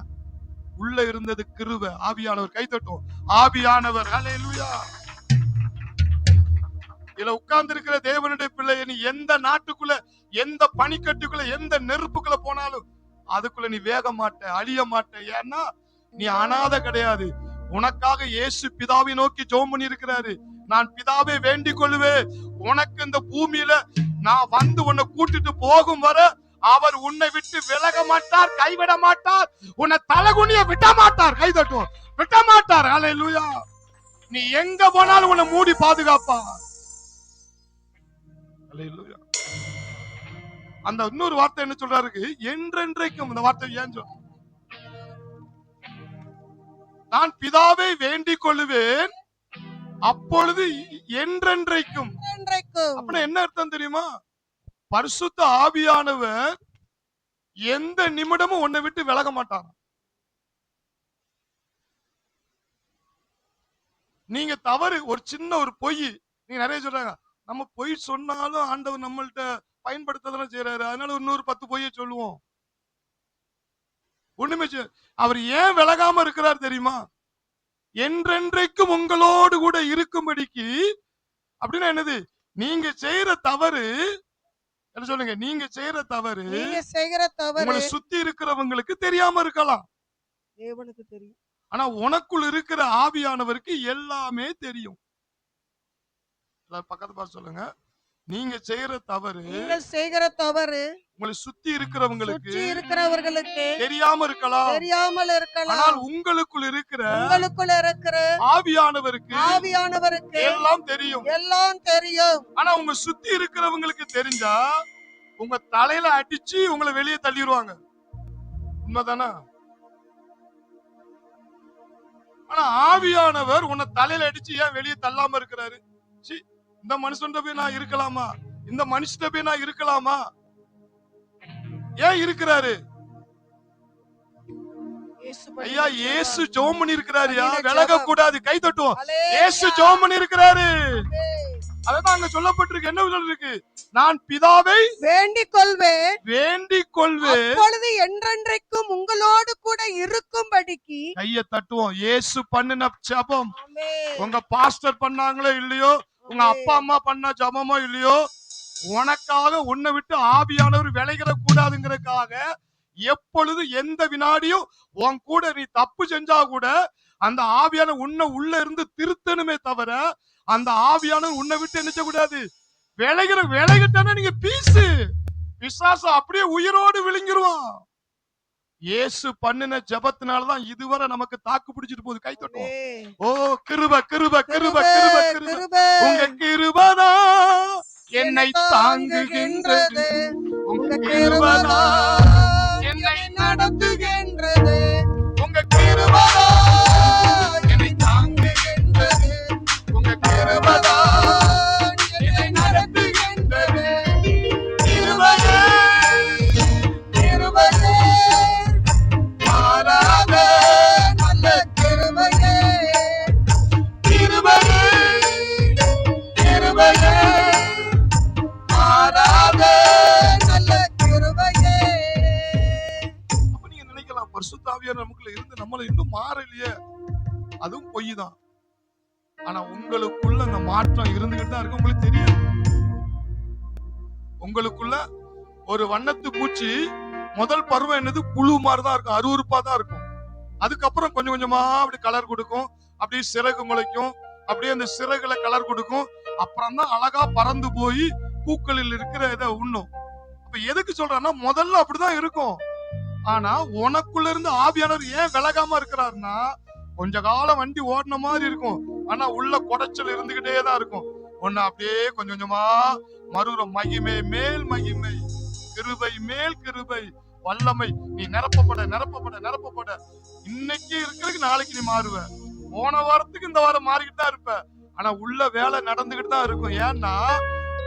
உள்ள இருந்தது கிருபை. ஆவியானவர். கை தட்டும். ஆவியானவர். அல்லேலூயா. இதுல உட்கார்ந்து இருக்கிற தேவனுடைய பிள்ளை, நீ எந்த நாட்டுக்குள்ள, எந்த பனிக்கட்டுக்குள்ள, எந்த நெருப்புக்குள்ள போனாலும் அதுக்குள்ள நீ வேக மாட்ட, அழிய மாட்ட. ஏன்னா நீ அனாதை கிடையாது. உனக்காக இயேசு பிதாவை நோக்கி ஜெபம் பண்ணி இருக்கிறாரு. நான் பிதாவை வேண்டிக் கொள்ளுவேன், உனக்கு இந்த பூமியில நான் வந்து உன்னை கூட்டிட்டு போகும் வர அவர் உன்னை விட்டு விலக மாட்டார், கைவிட மாட்டார், உன்னை தலகுனிய விட மாட்டார். கை தட்டும். விட மாட்டார். அல்லேலூயா. நீ எங்க போனாலும் உன்னை மூடி பாதுகாப்பா. அல்லேலூயா. அந்த இன்னொரு வார்த்தை என்ன சொல்றாரு? என்றென்றைக்கும். இந்த வார்த்தை ஏன் சொல்ற? நான் பிதாவை வேண்டிக் கொள்ளுவேன், அப்பொழுது என்றென்றைக்கும். அப்படின்னா என்ன அர்த்தம் தெரியுமா? பரிசுத்த ஆவியானவர் எந்த நிமிடமும் உன்னை விட்டு விலக மாட்டார். நீங்க தவறு, ஒரு சின்ன ஒரு பொய், நீங்க நிறைய சொல்றாங்க, நம்ம பொய் சொன்னாலும் ஆண்டவர் நம்மள்ட்ட பயன்படுத்ததான் செய்யறாரு, அதனால இன்னொரு 10 பொய்யை சொல்லுவோம். ஒண்ணுமே அவர் ஏன் விலகாம இருக்கிறார் தெரியுமா? என்றென்றைக்கும் உங்களோடு கூட இருக்கும்படிக்கு. அப்படின்னா என்னது? நீங்க செய்யற தவறு என்ன சொல்லுங்க? நீங்க செய்யற தவறு உங்களை சுத்தி இருக்கிறவங்களுக்கு தெரியாம இருக்கலாம், தேவனுக்கு தெரியும். ஆனா உனக்குள் இருக்கிற ஆவியானவருக்கு எல்லாமே தெரியும். பக்கத்து பார்த்து சொல்லுங்க, நீங்க செய்யற தவறு உங்களை சுத்தி இருக்கிறவங்களுக்கு தெரியாம இருக்கலாம், ஆனால் உங்களுக்குள் இருக்கிற ஆவியானவருக்கு எல்லாம் தெரியும். ஆனா உங்க சுத்தி இருக்கிறவங்களுக்கு தெரிஞ்சா உங்க தலையில அடிச்சு உங்களை வெளியே தள்ளிடுவாங்க. உண்மைதானா? ஆனா ஆவியானவர் உன்னை தலையில அடிச்சு ஏன் வெளியே தள்ளாம இருக்கிறாரு? இந்த மனுஷன் போய் நான் இருக்கலாமா, இந்த மனுஷன் போய் நான் இருக்கலாமா? ஏன் இருக்கிறாரு? ஐயா, இயேசு ஜெபம் பண்ணி இருக்கிறாரு. விலக கூடாது. கை தட்டுவோம். இயேசு ஜெபம் பண்ணி இருக்கிறாரு. அதான் அங்க சொல்லப்பட்டிருக்கு. என்ன சொல்லிருக்கு? நான் பிதாவை வேண்டிக் கொள்வேன், வேண்டிக் கொள்வேன், அப்பொழுது என்றென்றைக்கும் உங்களோடு கூட இருக்கும்படிக்கு. கையை தட்டுவோம். இயேசு பண்ணின ஜெபம் ஆமென். உங்க பாஸ்டர் பண்ணாங்களோ இல்லையோ, உங்க அப்பா அம்மா பண்ண ஜெபமோ இல்லையோ, உனக்காக உன்னை விட்டு ஆவியானவர் விலகிட கூடாதுங்கிறதுக்காக எப்பொழுது எந்த வினாடியும் உன் கூட நீ தப்பு செஞ்சா கூட அந்த ஆவியான உன்னை உள்ள இருந்து திருத்தணுமே தவிர அந்த ஆவியான உன்னை விட்டு என்ன கூடாது. விலகிட்டா நீங்க பீசு பிசாசு அப்படியே உயிரோடு விழுங்கிருவான். இயேசு பண்ணின ஜெபத்தினாலதான் இதுவரை நமக்கு தாக்கு பிடிச்சிட்டு போகுது. கை தட்டுவோம். ஓ கிருப கிருப கிருப கிருப கிருப, உங்க கிருபதான் என்னை தாங்குகின்றது, உங்க கிருபதான் என்னை நடத்துகின்றது, உங்க கிருபதான் என்னை தாங்குகின்றது, உங்க கிருபதான் என்னை நடத்துகின்றது. கிருபையே கிருபையே மாறாத நல்ல கிருபையே, கிருபையே கிருபையே மாறாத நல்ல கிருபையே. அப்ப நீங்க நினைக்கலாம், பரிசுத்த ஆவியானவர் நமக்குள்ள இருந்து நம்மள இன்னும் மாறலையே. அதுவும் பொய் தான். ஆனா உங்களுக்குள்ள அந்த மாற்றம் இருந்துகிட்டு தான் இருக்கு. உங்களுக்கு தெரியாது. உங்களுக்குள்ள ஒரு வண்ணத்து பூச்சி முதல் பருவம் என்னது, புழு மாதிரி தான் இருக்கும், அருவருப்பா தான் இருக்கும். அதுக்கப்புறம் கொஞ்சம் கொஞ்சமா அப்படி கலர் கொடுக்கும், அப்படியே சிறகு முளைக்கும், அப்படியே அந்த சிறகுல கலர் கொடுக்கும். அப்புறம் தான் அழகா பறந்து போய் பூக்களில் இருக்கிற இதை உண்ணும். அப்ப எதுக்கு சொல்றேன்னா, முதல்ல அப்படிதான் இருக்கும். ஆனா உனக்குள்ள இருந்து ஆவியானவர் ஏன் விலகாம இருக்கிறாருன்னா, கொஞ்ச காலம் வண்டி ஓடின மாதிரி இருக்கும், ஆனா உள்ள குடைச்சல் இருந்துகிட்டே தான் இருக்கும். ஒன்னு அப்படியே கொஞ்சம் கொஞ்சமா மறுற மகிமை மேல் மகிமை, கிருபை மேல் கிருபை, வல்லமை. நீ நிரப்பப்பட நிரப்பப்பட நிரப்பப்பட இன்னைக்கு இருக்கிறதுக்கு நாளைக்கு நீ மாறுவ. போன வாரத்துக்கு இந்த வாரம் மாறிக்கிட்டு தான் இருப்ப. ஆனா உள்ள வேலை நடந்துகிட்டு தான் இருக்கும். ஏன்னா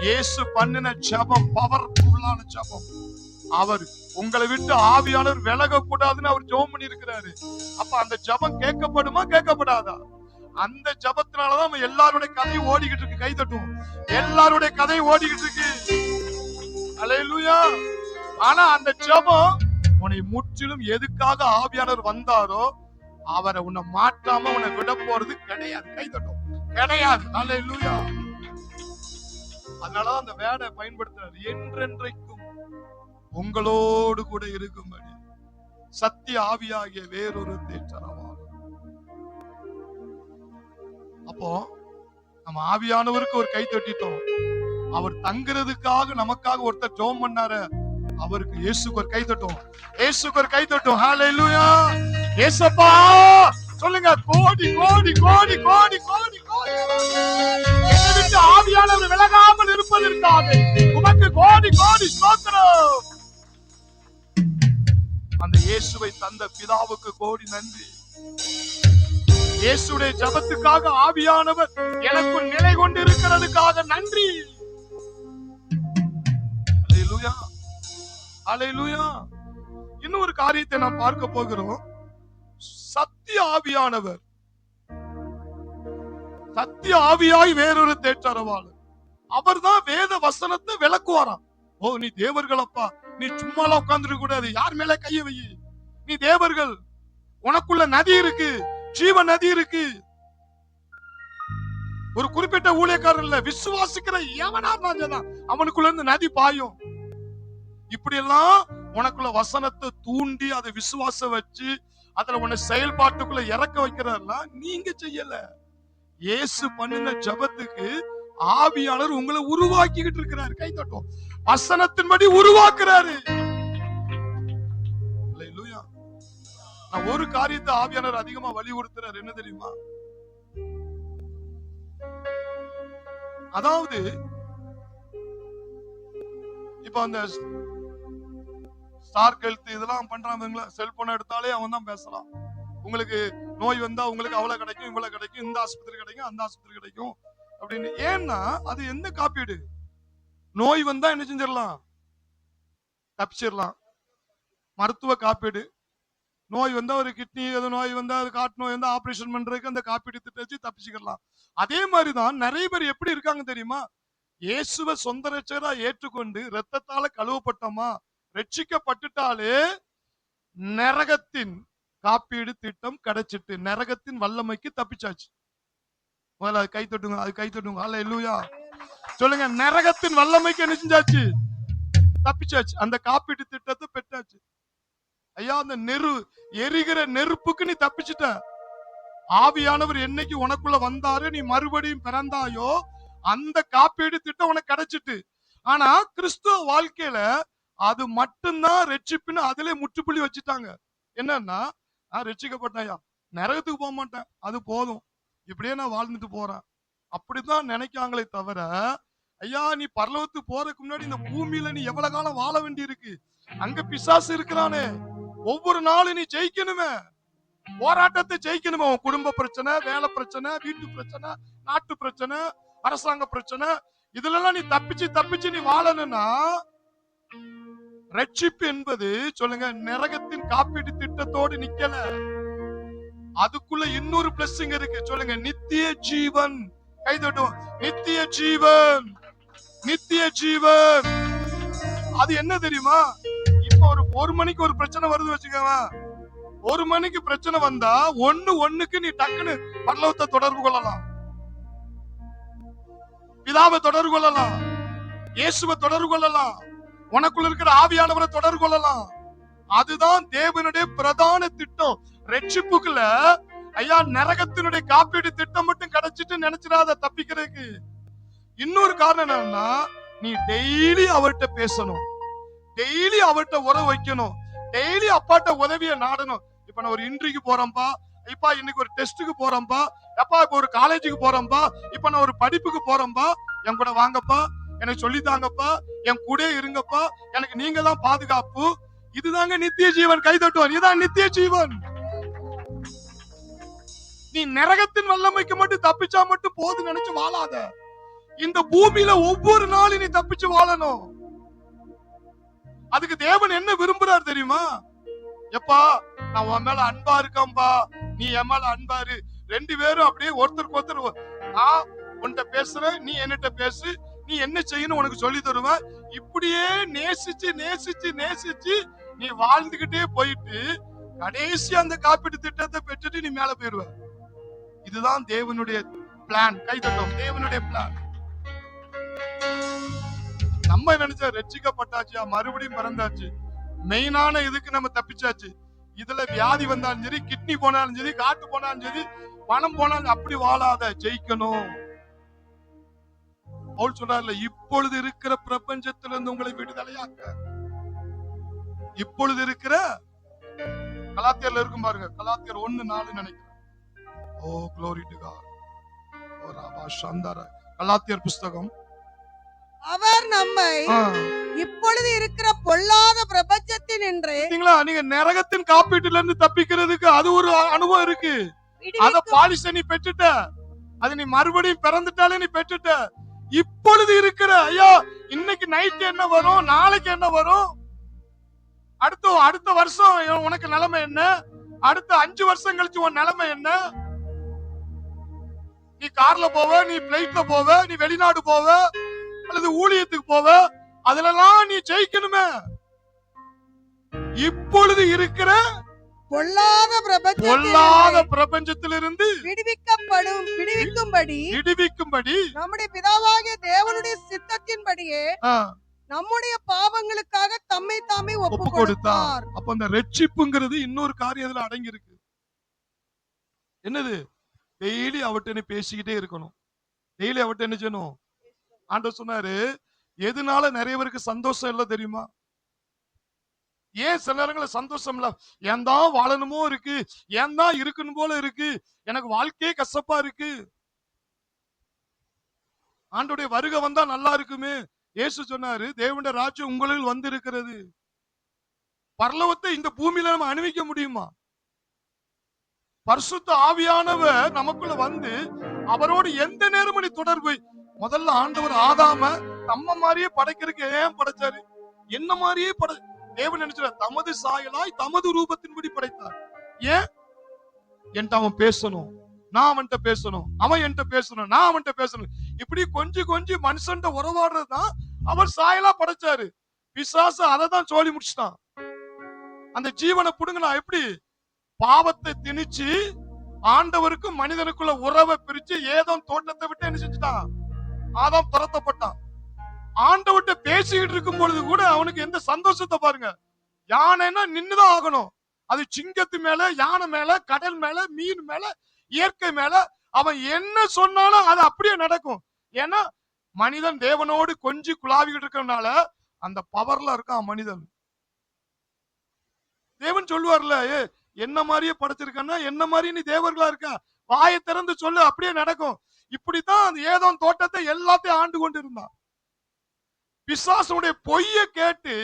இயேசு பண்ணின ஜெபம் பவர்ஃபுல்லான ஜெபம். அவர் உங்களை விட்டு ஆவியானவர் விலக கூடாதுன்னு அவர் ஜெபம் பண்ணி இருக்கிறாரு. அப்ப அந்த ஜெபம் கேட்கப்படுமா கேட்கப்படாதா? அந்த ஜெபத்தினாலதான் நம்ம எல்லாருடைய கதையும் ஓடிக்கிட்டு இருக்கு. கை தட்டுவோம். எல்லாருடைய கதையும் ஓடிக்கிட்டு இருக்கு. அல்லேலூயா. ஆனா அந்த ஜெபம் உன்னை முற்றிலும் எதுக்காக ஆவியானவர் வந்தாரோ அவரை உன்னை மாற்றாம உன்னை விட போறது கிடையாது. கை தட்டும் கிடையாது. அல்லேலூயா. அதனாலதான் அந்த வேர்டை பயன்படுத்துறாரு, என்றென்றைக்கும் உங்களோடு கூட இருக்கும்படி சத்திய ஆவியாகிய வேறொரு தேற்றரவாகும். அப்போ நம்ம ஆவியானவருக்கு ஒரு கை தட்டிட்டோம். அவர் தங்குறதுக்காக நமக்காக ஒருத்தர் ஜெபம் பண்ணாரு, அவருக்கு இயேசுக்கு ஒரு கை தட்டும். இயேசுக்கு ஒரு கை தட்டும். ஹல்லேலூயா. இயேசப்பா சொல்லுங்க. கோடி கோடி கோடி கோடி கோடி கோடி என்னை விட்டு ஆவியானவர் விலகாமல் இருப்பதற்காக உமக்கு கோடி கோடி ஸ்தோத்திரம். அந்த இயேசுவை தந்த பிதாவுக்கு கோடி நன்றி. இயேசுடைய ஜெபத்துக்காக ஆவியானவர் எனக்குள் நிலை கொண்டு இருக்கிறதுக்காக நன்றி. அல்லேலூயா. அல்லேலூயா. இன்னொரு காரியத்தை நாம் பார்க்க போகிறோம். சத்திய ஆவியானவர், சத்திய ஆவியாய் வேறொரு தேற்றரவாளர். அவர்தான் வேத வசனத்தை விளக்குவாராம். ஓ நீ தேவர்களப்பா, நீ சும்மாலாம் உட்கார்ந்துட கூடாது, யார் மேல கைய வை, நீ தேவர்கள், உனக்குள்ள நதி இருக்கு, ஜீவ நதி இருக்கு. ஒரு குறிப்பிட்ட ஊழியக்காரன் இல்ல, விசுவாசிக்கிற எவனா இருந்தாலும் அவனுக்குள்ள இருந்து நதி பாயும். இப்படி எல்லாம் உனக்குள்ள வசனத்தை தூண்டி அதை விசுவாசம் வச்சு அதுல உன்னை செயல்பாட்டுக்குள்ள இறக்க வைக்கிறாருன்னா நீங்க செய்யல. இயேசு பண்ணின ஜெபத்துக்கு ஆவியாளர் உங்களை உருவாக்கிக்கிட்டு இருக்கிறாரு. கை தட்டும். வசனத்தின்படி உருவாக்குறாரு. அல்லேலூயா. நான் ஒரு காரியத்தை ஆவியாளர் அதிகமா வலியுறுத்துறாரு, என்ன தெரியுமா? அதாவது இப்ப அந்த ஸ்டார் ஹெல்த் இதெல்லாம் பண்றாங்க, செல்போன் எடுத்தாலே அவன் தான் பேசலாம். உங்களுக்கு நோய் வந்தா உங்களுக்கு அவ்வளவு கிடைக்கும், இவ்வளவு கிடைக்கும், இந்த ஆஸ்பத்திரி கிடைக்கும், அந்த ஆஸ்பத்திரி கிடைக்கும் அப்படின்னு. ஏன்னா அது எந்த காப்பீடு? நோய் வந்தா என்ன செஞ்சிடலாம், தப்பிச்சிடலாம். மருத்துவ காப்பீடு, நோய் வந்தா ஒரு கிட்னி ஏதோ நோய் வந்தா அது காட்டு நோய் வந்தா ஆபரேஷன் பண்றதுக்கு அந்த காப்பீடு திட்டத்தை வச்சு தப்பிச்சுக்கலாம். அதே மாதிரிதான் நிறைய பேர் எப்படி இருக்காங்க தெரியுமா? இயேசுவை சொந்த ரட்சகரா ஏற்றுக்கொண்டு ரத்தத்தால கழுவப்பட்டோமா, ரட்சிக்கப்பட்டுட்டாலே நரகத்தின் காப்பீடு திட்டம் கிடைச்சிட்டு நரகத்தின் வல்லமைக்கு தப்பிச்சாச்சு. முதல்ல அது கை தட்டுங்க, அது கை தட்டுங்க. அல்லேலூயா சொல்லுங்க. நரகத்தின் வல்லமைக்கு என்ன செஞ்சாச்சு? தப்பிச்சாச்சு. அந்த காப்பீட்டு திட்டத்தை பெற்றாச்சு. ஐயா, அந்த எரிகிற நெருப்புக்கு நீ தப்பிச்சுட்ட. ஆவியானவர் என்னைக்கு உனக்குள்ள வந்தாரு, நீ மறுபடியும் பிறந்தாயோ, அந்த காப்பீடு திட்டம் உனக்கு கிடைச்சிட்டு. ஆனா கிறிஸ்துவ வாழ்க்கையில அது மட்டும்தான் ரட்சிப்புன்னு அதிலே முற்றுப்புள்ளி வச்சுட்டாங்க. என்னன்னா, நான் ரட்சிக்கப்பட்டேன்யா, நரகத்துக்கு போக மாட்டேன், அது போதும், இப்படியே நான் வாழ்ந்துட்டு போறேன், அப்படிதான் நினைக்காங்களே தவிர, ஐயா நீ பரலோகத்துக்கு போறதுக்கு முன்னாடி இந்த பூமியில நீ எவ்வளவு காலம் வாழ வேண்டி இருக்கு. அங்க பிசாசு இருக்கிறானே, ஒவ்வொரு நாளும் நீ ஜெயிக்கணுமே, போராட்டத்தை ஜெயிக்கணுமே. உன் குடும்ப பிரச்சனை, வேலை பிரச்சனை, வீட்டு பிரச்சனை, நாட்டு பிரச்சனை, அரசாங்க பிரச்சனை, இதுல எல்லாம் நீ தப்பிச்சு நீ வாழணும்னா, ரட்சிப்பு என்பது சொல்லுங்க நரகத்தின் காப்பீடு திட்டத்தோடு நிக்கல. அதுக்குள்ள இன்னொரு பிளஸிங் இருக்கு. சொல்லுங்க நித்திய ஜீவன். கை தட்டுவோம். நித்திய ஜீவன், நித்திய ஜீவன். அது என்ன தெரியுமா? இப்ப ஒரு மணிக்கு ஒரு பிரச்சனை வருது வச்சுக்கோங்க. ஒரு மணிக்கு பிரச்சனை வந்தா ஒண்ணுக்கு நீ டக்குன்னு பரலோகத்தை தொடர்பு கொள்ளலாம், பிதாவை தொடர்பு கொள்ளலாம், இயேசுவை தொடர்பு கொள்ளலாம், உனக்குள்ள இருக்கிற ஆவியானவரை தொடர்பு கொள்ளலாம். அதுதான் தேவனுடைய பிரதான திட்டம். ரட்சிப்புக்குள்ள ஐயா நரகத்தினுடைய காப்பீடு திட்டம் மட்டும் கிடைச்சிட்டு நினைச்சிடாத தப்பிக்கிறதுக்கு. இன்னொரு காரணம் என்னன்னா, நீ டெய்லி அவர்கிட்ட பேசணும், டெய்லி அவர்கிட்ட உறவு வைக்கணும், டெய்லி அப்பாட்ட உதவியை நாடணும். இப்ப நான் ஒரு இன்டர்வியூக்கு போறேன்பா, இப்ப இன்னைக்கு ஒரு டெஸ்ட்டுக்கு போறேன்பா, எப்பா இப்ப ஒரு காலேஜுக்கு போறேன்பா, இப்ப நான் ஒரு படிப்புக்கு போறேன்பா, என் கூட வாங்கப்பா, எனக்கு சொல்லித்தாங்கப்பா, என் கூட இருங்கப்பா, எனக்கு நீங்க தான் பாதுகாப்பு. இதுதாங்க நித்திய ஜீவன். கை தட்டுவான். இதுதான் நித்திய ஜீவன். நீ நரகத்தின் வல்லமைக்கு மட்டும் தப்பிச்சா மட்டும் போது நினைச்சு வாழாத. இந்த பூமியில ஒவ்வொரு நாளும் நீ தப்பிச்சு வாழணும். அதுக்கு தேவன் என்ன விரும்புறார் தெரியுமா? எப்பா நான் உன் மேல அன்பா இருக்கேன்பா, நீ என் மேல அன்பாரு, ரெண்டு பேரும் அப்படியே ஒருத்தருக்கு ஒருத்தர், நான் உன்கிட்ட பேசுறேன், நீ என்னட்ட பேசு, நீ என்ன செய்யணும் உனக்கு சொல்லி தருவேன். இப்படியே நேசிச்சு நேசிச்சு நேசிச்சு நீ வாழ்ந்துகிட்டே போயிட்டு கடைசி அந்த காப்பீட்டு திட்டத்தை பெற்றுட்டு நீ மேல போயிருவ. இதுதான் தேவனுடைய பிளான். கைதட்டும். தேவனுடைய பிளான். நம்ம நினைச்சா ரட்சிக்கப்பட்டாச்சு, மறுபடியும் பிறந்தாச்சு, மெயினான இதுக்கு நம்ம தப்பிச்சாச்சு. இதுல வியாதி வந்தாலும் சரி, கிட்னி போனாலும் சரி, காட்டு போனாலும் சரி, பணம் போனாலும் அப்படி வாழாத, ஜெயிக்கணும். பவுல் சொல்றாருல, இப்பொழுது இருக்கிற பிரபஞ்சத்திலிருந்து உங்களை விடுதலையாக்க. இப்பொழுது இருக்கிற கலாத்தியர்ல இருக்கும் பாருங்க, கலாத்தியர் 1:4 நினைக்கிறேன். ஓ glory to God. ஓ ராபா சந்தர. கலாத்தியர் புஸ்தகம். அவர் நம்மை இப்பொழுது இருக்கிற பொல்லாத பிரபஞ்சத்தின் என்று. நீங்க நரகத்தின் காப்பீட்டுல இருந்து தப்பிக்கிறதுக்கு அது ஒரு அனுபவம் இருக்கு. அத பாலிச நீ பெற்றுட்ட, அது நீ மறுபடியும் பிறந்துட்டாலே நீ பெற்றுட்ட. இப்பொழுது இருக்கிற ஐயா, இன்னைக்கு நைட் என்ன வரும், நாளைக்கு என்ன வரும், அடுத்த வருஷம் உனக்கு நிலைமை என்ன, அடுத்த 5 வருஷம் கழிச்சு உன் நிலைமை என்ன? நீ கார்ல போவ, நீ பிளைட்ல போவ, நீ வெளிநாடு போவ, அல்லது ஊழியத்துக்கு போவ, அதுலலாம் நீ ஜெயிக்கணுமே. இப்பொழுது இருக்கிற பொல்லாத பிரபஞ்சத்திலிருந்து விடுவிக்கும்படி நம்முடைய பிதாவாகிய தேவனுடைய சித்தத்தின்படியே நம்முடைய பாவங்களுக்காக தம்மை தாமே ஒப்பு கொடுத்தார். அப்ப அந்த ரட்சிப்புங்கிறது இன்னொரு காரியம் அதுல அடங்கி இருக்கு. என்னது? டெய்லி அவர்கிட்ட நீ பேசிக்கிட்டே இருக்கணும். டெய்லி அவர்கிட்ட என்ன செய்யணும்? ஆண்டவர் சொன்னாரு, எதனால நிறைய பேருக்கு சந்தோஷம் இல்ல தெரியுமா? ஏன் சில நேரங்களில் சந்தோஷம் இல்ல? ஏன் தான் வாழணுமோ இருக்கு, ஏன் தான் இருக்கணும் போல இருக்கு, எனக்கு வாழ்க்கையே கசப்பா இருக்கு, ஆண்டவருடைய வருகை வந்தா நல்லா இருக்குமே. இயேசு சொன்னாரு, தேவனுடைய ராஜ்யம் உங்களில் வந்து இருக்கிறது. பரலோகத்தை இந்த பூமியில நம்ம அனுபவிக்க முடியுமா? பரிசுத்த ஆவியானவர் நமக்குள்ள வந்து அவரோடு எந்த நேரமும் நீ தொடர்பு. முதல்ல ஆண்டவர் ஆதாம தம்ம மாதிரியே படைக்கிறதுக்கு ஏன் படைச்சாரு? என்ன மாதிரியே தேவன் நினைச்சார் தமது சாயலாய் தமது ரூபத்தின்படி படைத்தார். ஏன்? என்கிட்ட அவன் பேசணும், நான் அவன்கிட்ட பேசணும், அவன் என்கிட்ட பேசணும், நான் அவன்கிட்ட பேசணும். இப்படி கொஞ்சம் கொஞ்சம் மனுஷன் உறவாடுறதுதான் அவர் சாயலா படைச்சாரு. பிசாசு அதை தான் சொல்லி முடிச்சுட்டான். அந்த ஜீவனை புடுங்கினா எப்படி? பாவத்தை திணிச்சு ஆண்டவருக்கும் மனிதனுக்குள்ள உறவை பிரிச்சு ஏதோ தோட்டத்தை விட்டு என்ன செஞ்சுட்டான்? ஆதாம் துரத்தப்பட்டான். ஆண்டவர்கிட்ட பேசிக்கிட்டு இருக்கும் பொழுது கூட அவனுக்கு எந்த சந்தோஷத்தை பாருங்க. யானைன்னா நின்னுதான் ஆகணும். அது சிங்கத்து மேல, யானை மேல, கடல் மேல, மீன் மேல, இயற்கை மேல அவன் என்ன சொன்னாலும் அது அப்படியே நடக்கும். ஏன்னா மனிதன் தேவனோடு கொஞ்சம் குழாவிக்கிட்டு இருக்கனால அந்த பவர்ல இருக்கான் மனிதன். தேவன் சொல்லுவார்ல, என்ன மாதிரியே படைச்சிருக்கா, என்ன மாதிரி நீ தேவர்களா இருக்க, வாயை திறந்து சொல்லு, அப்படியே நடக்கும். இப்படித்தான் அந்த ஏதோ தோட்டத்தை எல்லாத்தையும் ஆண்டு கொண்டு இருந்தான். பிசாசுடைய பொய்ய கேட்டு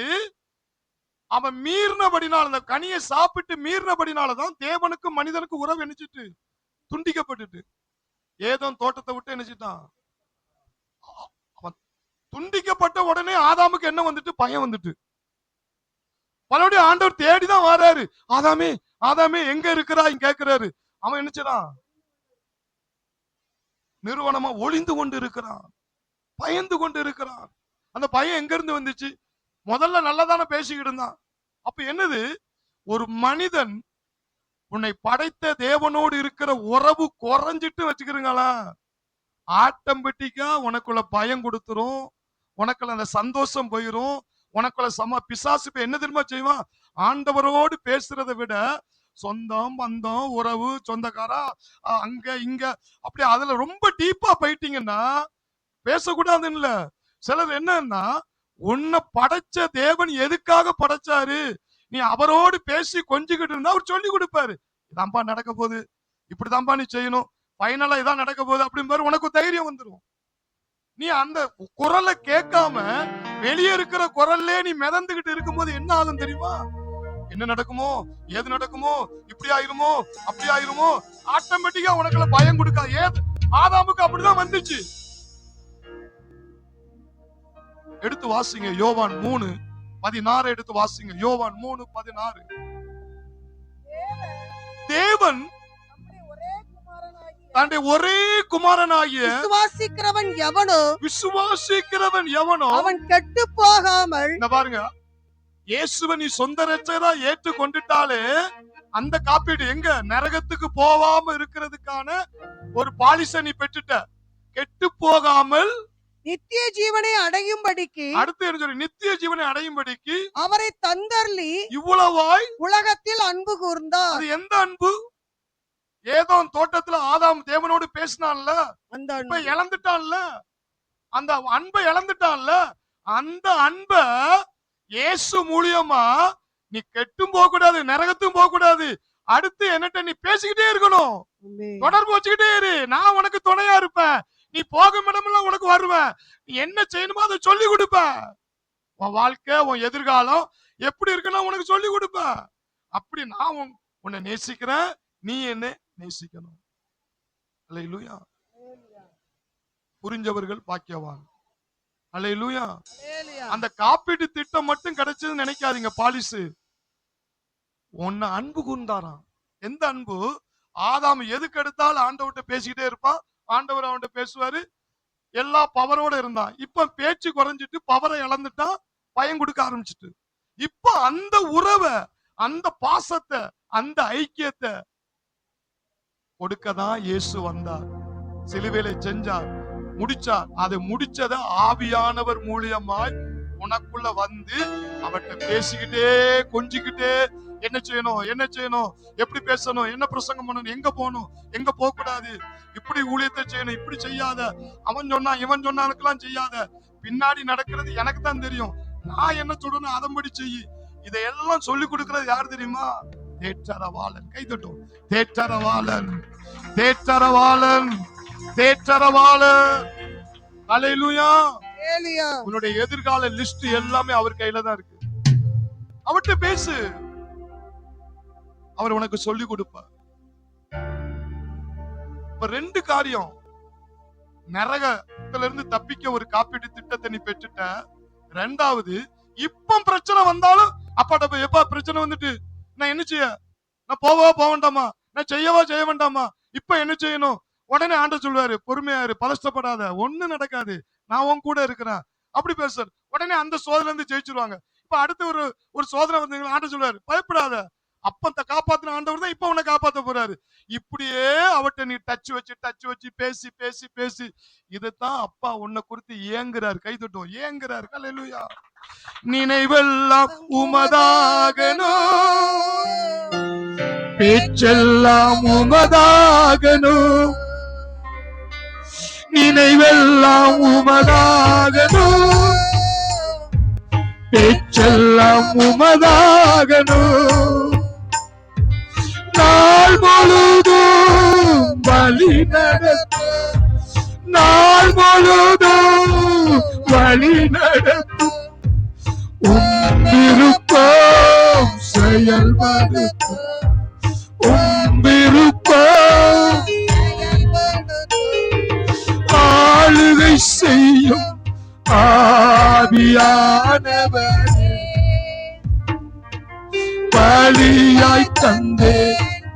அவன் மீறினபடினால, அந்த கனியை சாப்பிட்டு மீறினபடினாலதான் தேவனுக்கு மனிதனுக்கு உறவு என்னச்சிட்டு துண்டிக்கப்பட்டுட்டு ஏதோ தோட்டத்தை விட்டு என்னச்சிட்டான். அவன் துண்டிக்கப்பட்ட உடனே ஆதாமுக்கு என்ன வந்துட்டு? பயம் வந்துட்டு. மறுபடியும் ஆண்டவர் தேடிதான் வராரு. ஆதாமே, ஆதாமே எங்க இருக்கிறாய் கேட்கிறாரு. அவன் என்னச்சான்? நிறுவனமா ஒளிந்து கொண்டு இருக்கிறான், பயந்து கொண்டு இருக்கிறான். அந்த பயம் எங்க இருந்து வந்துச்சு? முதல்ல நல்லதான பேசிக்கிட்டு இருந்தான். அப்ப என்னது? ஒரு மனிதன் உன்னை படைத்த தேவனோடு இருக்கிற உறவு குறைஞ்சிட்டு வச்சுக்கிறீங்களா, ஆட்டோமேட்டிக்கா உனக்குள்ள பயம் கொடுத்துரும், உனக்குள்ள அந்த சந்தோஷம் போயிரும், உனக்குள்ள பிசாசு என்ன தெரியுமா செய்வான்? ஆண்டவரோடு பேசுறதை விட சொந்தம், பந்தம், உறவு, சொந்தக்காரா, அங்க இங்க அப்படி அதுல ரொம்ப டீப்பா போயிட்டீங்கன்னா பேசக்கூடாதுன்னு இல்ல. சிலர் என்னன்னா, உன்னை படைச்ச தேவன் எதுக்காக படைச்சாரு, நீ அவரோடு பேசி கொஞ்சிக்கிட்டு இருந்தா அவர் சொல்லி கொடுப்பாரு. இதான்பா நடக்க போகுது, இப்படிதான்பா நீ செய்யணும், பைனலா இதான் நடக்க போகுது அப்படின்னு உனக்கு தைரியம் வந்துடும். நீ அந்த குரலை கேட்காம வெளியே இருக்கிற குரல்லே நீ மிதந்துகிட்டு இருக்கும்போது என்ன ஆகும் தெரியுமா? என்ன நடக்குமோ, ஏது நடக்குமோ, இப்படி ஆயிருமோ, அப்படி ஆயிருமோ, ஆட்டோமேட்டிக்கா உனக்குள்ள பயம் கொடுக்கா. ஏது ஆதாமுக்கு அப்படிதான் வந்துச்சு. எடுத்து வாசிங்க யோவான் 3:16 எடுத்து வாசிங்க. யோவான் 3:16. தேவன் தன்னுடைய ஒரே குமாரனாகிய விசுவாசிக்கிறவன் எவனோ அவன் கெட்டு போகாமல். பாருங்க, இயேசுவை நீ சொந்த ரட்சகரா ஏற்று கொண்டுட்டாலே அந்த காப்பீடு எங்க? நரகத்துக்கு போகாம இருக்கிறதுக்கான ஒரு பாலிசை நீ பெற்றுட்ட. கெட்டு போகாமல் நித்திய ஜீவனை அடையும்படிக்கு, அடுத்து என்ன சொல்லி? நித்திய ஜீவனை அடையும்படிக்கு அவரை தந்தர்லி இவ்வளவாய் உலகத்தில் அன்பு கூர்ந்தார். அது எந்த அன்பு? ஏதோ தோட்டத்துல ஆதாம் தேவனோடு பேசினான்ல, அந்த அன்பை இழந்துட்டான்ல, அந்த அன்பை இழந்துட்டான்ல, அந்த அன்ப இயேசு மூலியமா நீ கெட்டும் போக கூடாது, நரகத்தும் போக கூடாது. அடுத்து என்னட்ட நீ பேசிக்கிட்டே இருக்கணும், தொடர்பு வச்சுக்கிட்டே இரு. நான் உனக்கு துணையா இருப்பேன், நீ போகும் இடமெல்லாம் உனக்கு வருவேன், நீ என்ன செய்யணுமோ அதை சொல்லி கொடுப்பேன். உன் வாழ்க்கை, உன் எதிர்காலம் எப்படி இருக்குன்னா உனக்கு சொல்லி கொடுப்பேன். அப்படி நான் உன்னை நேசிக்கிறேன், நீ என்ன நேசிக்கணும். அல்லேலூயா. புரிஞ்சவர்கள் பாக்கியவான். அல்லேலூயா. அந்த காப்பீட்டு திட்டம் மட்டும் கிடைச்சதுன்னு நினைக்காதீங்க. பாலிசு உன்னை அன்பு கூர்ந்தாராம். எந்த அன்பு? ஆதாம் எதுக்கு எடுத்தாலும் ஆண்டவர்கிட்ட பேசிக்கிட்டே இருப்பான், ஆண்டவர் அவன்கிட்ட பேசுவாரு, எல்லா பவரோட இருந்தான். இப்ப பேச்சு குறைஞ்சிட்டு பவரை இழந்துட்டான், பயம் கொடுக்க ஆரம்பிச்சுட்டு. இப்ப அந்த உறவை, அந்த பாசத்தை, அந்த ஐக்கியத்தை கொடுக்கதான் இயேசு வந்தார், சிலுவையில செஞ்சார், முடிச்சார். அதை முடிச்சத ஆவியானவர் மூலியமாய் உனக்குள்ள வந்து அவர்கிட்ட பேசிக்கிட்டே கொஞ்சிக்கிட்டே என்ன செய்யணும், என்ன செய்யணும், எப்படி பேசணும், என்ன பிரசங்கம் பண்ணணும், எங்க போகணும், எங்க போக கூடாது, இப்படி ஊழியத்தை செய்யணும், இப்படி செய்யாத, அவன் சொன்னா இவன் சொன்னானுக்கெல்லாம் செய்யாத, பின்னாடி நடக்கிறது எனக்கு தான் தெரியும், நான் என்ன சொல்றேன்னு அதன்படி செய்யி. இதையெல்லாம் சொல்லி கொடுக்கிறது யார் தெரியுமா? தேற்றரவாளன். கை தட்டும். தேற்றரவாளன், தேற்றரவாளன், தேற்றரவாளன். அல்லேலூயா. உன்னுடைய எதிர்கால லிஸ்ட் எல்லாமே அவர் கையில தான் இருக்கு. அவர்கிட்ட பேசு, அவர் உனக்கு சொல்லி கொடுப்பார். இப்ப ரெண்டு காரியம். நரகத்துல இருந்து தப்பிக்க ஒரு காப்பீட்டு திட்டத்தை நீ பெற்றுட்ட. ரெண்டாவது, இப்ப பிரச்சனை வந்தாலும் அப்பாட்ட போய் எப்பா பிரச்சனை வந்துட்டு நான் என்ன செய்ய, நான் போவா போக வேண்டாமா, நான் செய்யவா செய்ய வேண்டாமா, இப்ப என்ன செய்யணும்? உடனே ஆண்டவர் சொல்லுவாரு, பொறுமையா இரு, பதஷ்டப்படாத, ஒண்ணு நடக்காது, நான் உன் கூட இருக்கிறேன். அப்படி பேசுறாரு. உடனே அந்த சோதனை இருந்து ஜெயிச்சிருவாங்க. இப்ப அடுத்து ஒரு சோதனை வந்து ஆண்டவர் சொல்லுவாரு, பயப்படாத, அப்பத்த காப்பாத்தின ஆண்டவர் தான் இப்ப உன்னை காப்பாத்த போறாரு. இப்படியே அவட்ட நீ டச் வச்சு பேசி பேசி பேசி இதுதான் அப்பா உன்னை குறித்து ஏங்குறாரு. கை தட்டுவோம், ஏங்குறாரு. ஹல்லேலூயா. நினைவெல்லாம் உமதாகணும், பேச்செல்லாம் உமதாகணும், நினைவெல்லாம் உமதாகணும், பேச்செல்லாம் உமதாகணும், நாள் முழுதும் வழி நடத்தும், நாள் முழுதும் வழி நடத்தும், உம் விருப்பம் செயல்படுத்தும், உம் விருப்பம் ஆளுகை செய்யும் ஆவியானவரே, பலியாய் தந்தே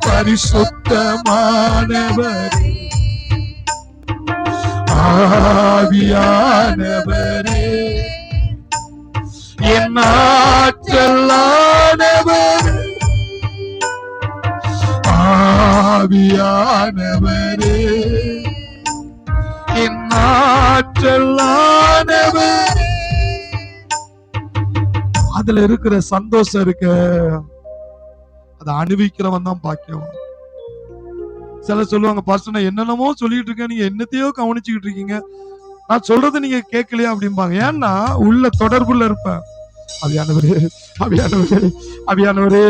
பரிசுத்தமானவரே, ஆவியானவரே, என் ஆற்றலானவரே, ஆவியானவரே, என் ஆற்றலானவரே. அதுல இருக்கிற சந்தோஷம் இருக்க, அதை அனுபவிக்கிறவன் தான் பாக்கியம். சில சொல்லுவாங்க, பாஸ்டர் நான் என்னென்னமோ சொல்லிட்டு இருக்கேன், நீங்க என்னத்தையோ கவனிச்சுக்கிட்டு இருக்கீங்க, நான் சொல்றது நீங்க கேட்கலையா அப்படிம்பாங்க. ஏன்னா உள்ள தொடர்புல இருப்பேன். அவியானவரே, அவியானவரே, அவியானவரே,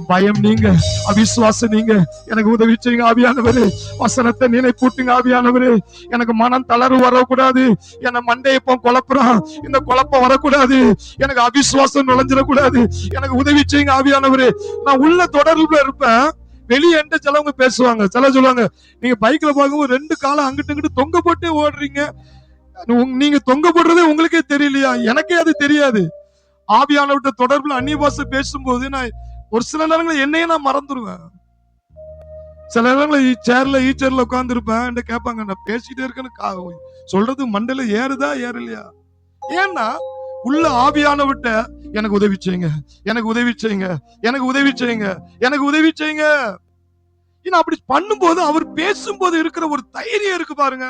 பயம் நீங்க, அவிசுவாசம் நீங்க, எனக்கு உதவி செய்யுங்க ஆவியானவரே, வசனத்தை நினைப்பூட்டுங்க ஆவியானவரே, எனக்கு மனம் தளர்வு வரக்கூடாது, என்ன மண்டையப்போ குழப்பறான், இந்த குழப்பம் வரக்கூடாது, எனக்கு அவிசுவாசம் நுழைஞ்சிடக்கூடாது, எனக்கு உதவி செய்யுங்க ஆவியானவரே. நான் உள்ள தொடர்புல இருப்பேன். வெளியே என்கிட்ட சிலவங்க பேசுவாங்க, சில சொல்லுவாங்க, நீங்க பைக்ல பார்க்கும்போது 2 காலம் அங்கிட்டு இங்கிட்டு தொங்க போட்டே ஓடுறீங்க, நீங்க தொங்க போடுறதே உங்களுக்கே தெரியலையா? எனக்கே அது தெரியாது. ஆவியானவர்கிட்ட தொடர்புல அந்நிய பாஷை பேசும்போது நான் ஒரு சில நேரங்களில் என்னையே நான் மறந்துடுவேன். சில நேரங்களில் ஈச்சேர்ல உட்கார்ந்து இருப்பேன், கேட்பாங்க, நான் பேசிட்டே இருக்கேன்னு சொல்றது மண்டையில ஏறுதா ஏறலையா? ஏன்னா உள்ள ஆவியானவர்கிட்ட எனக்கு உதவி செய்யுங்க, எனக்கு உதவி செய்யுங்க, எனக்கு உதவி செய்யுங்க, எனக்கு உதவி செய்யுங்க. அப்படி பண்ணும்போது அவர் பேசும்போது இருக்கிற ஒரு தைரியம் இருக்கு பாருங்க,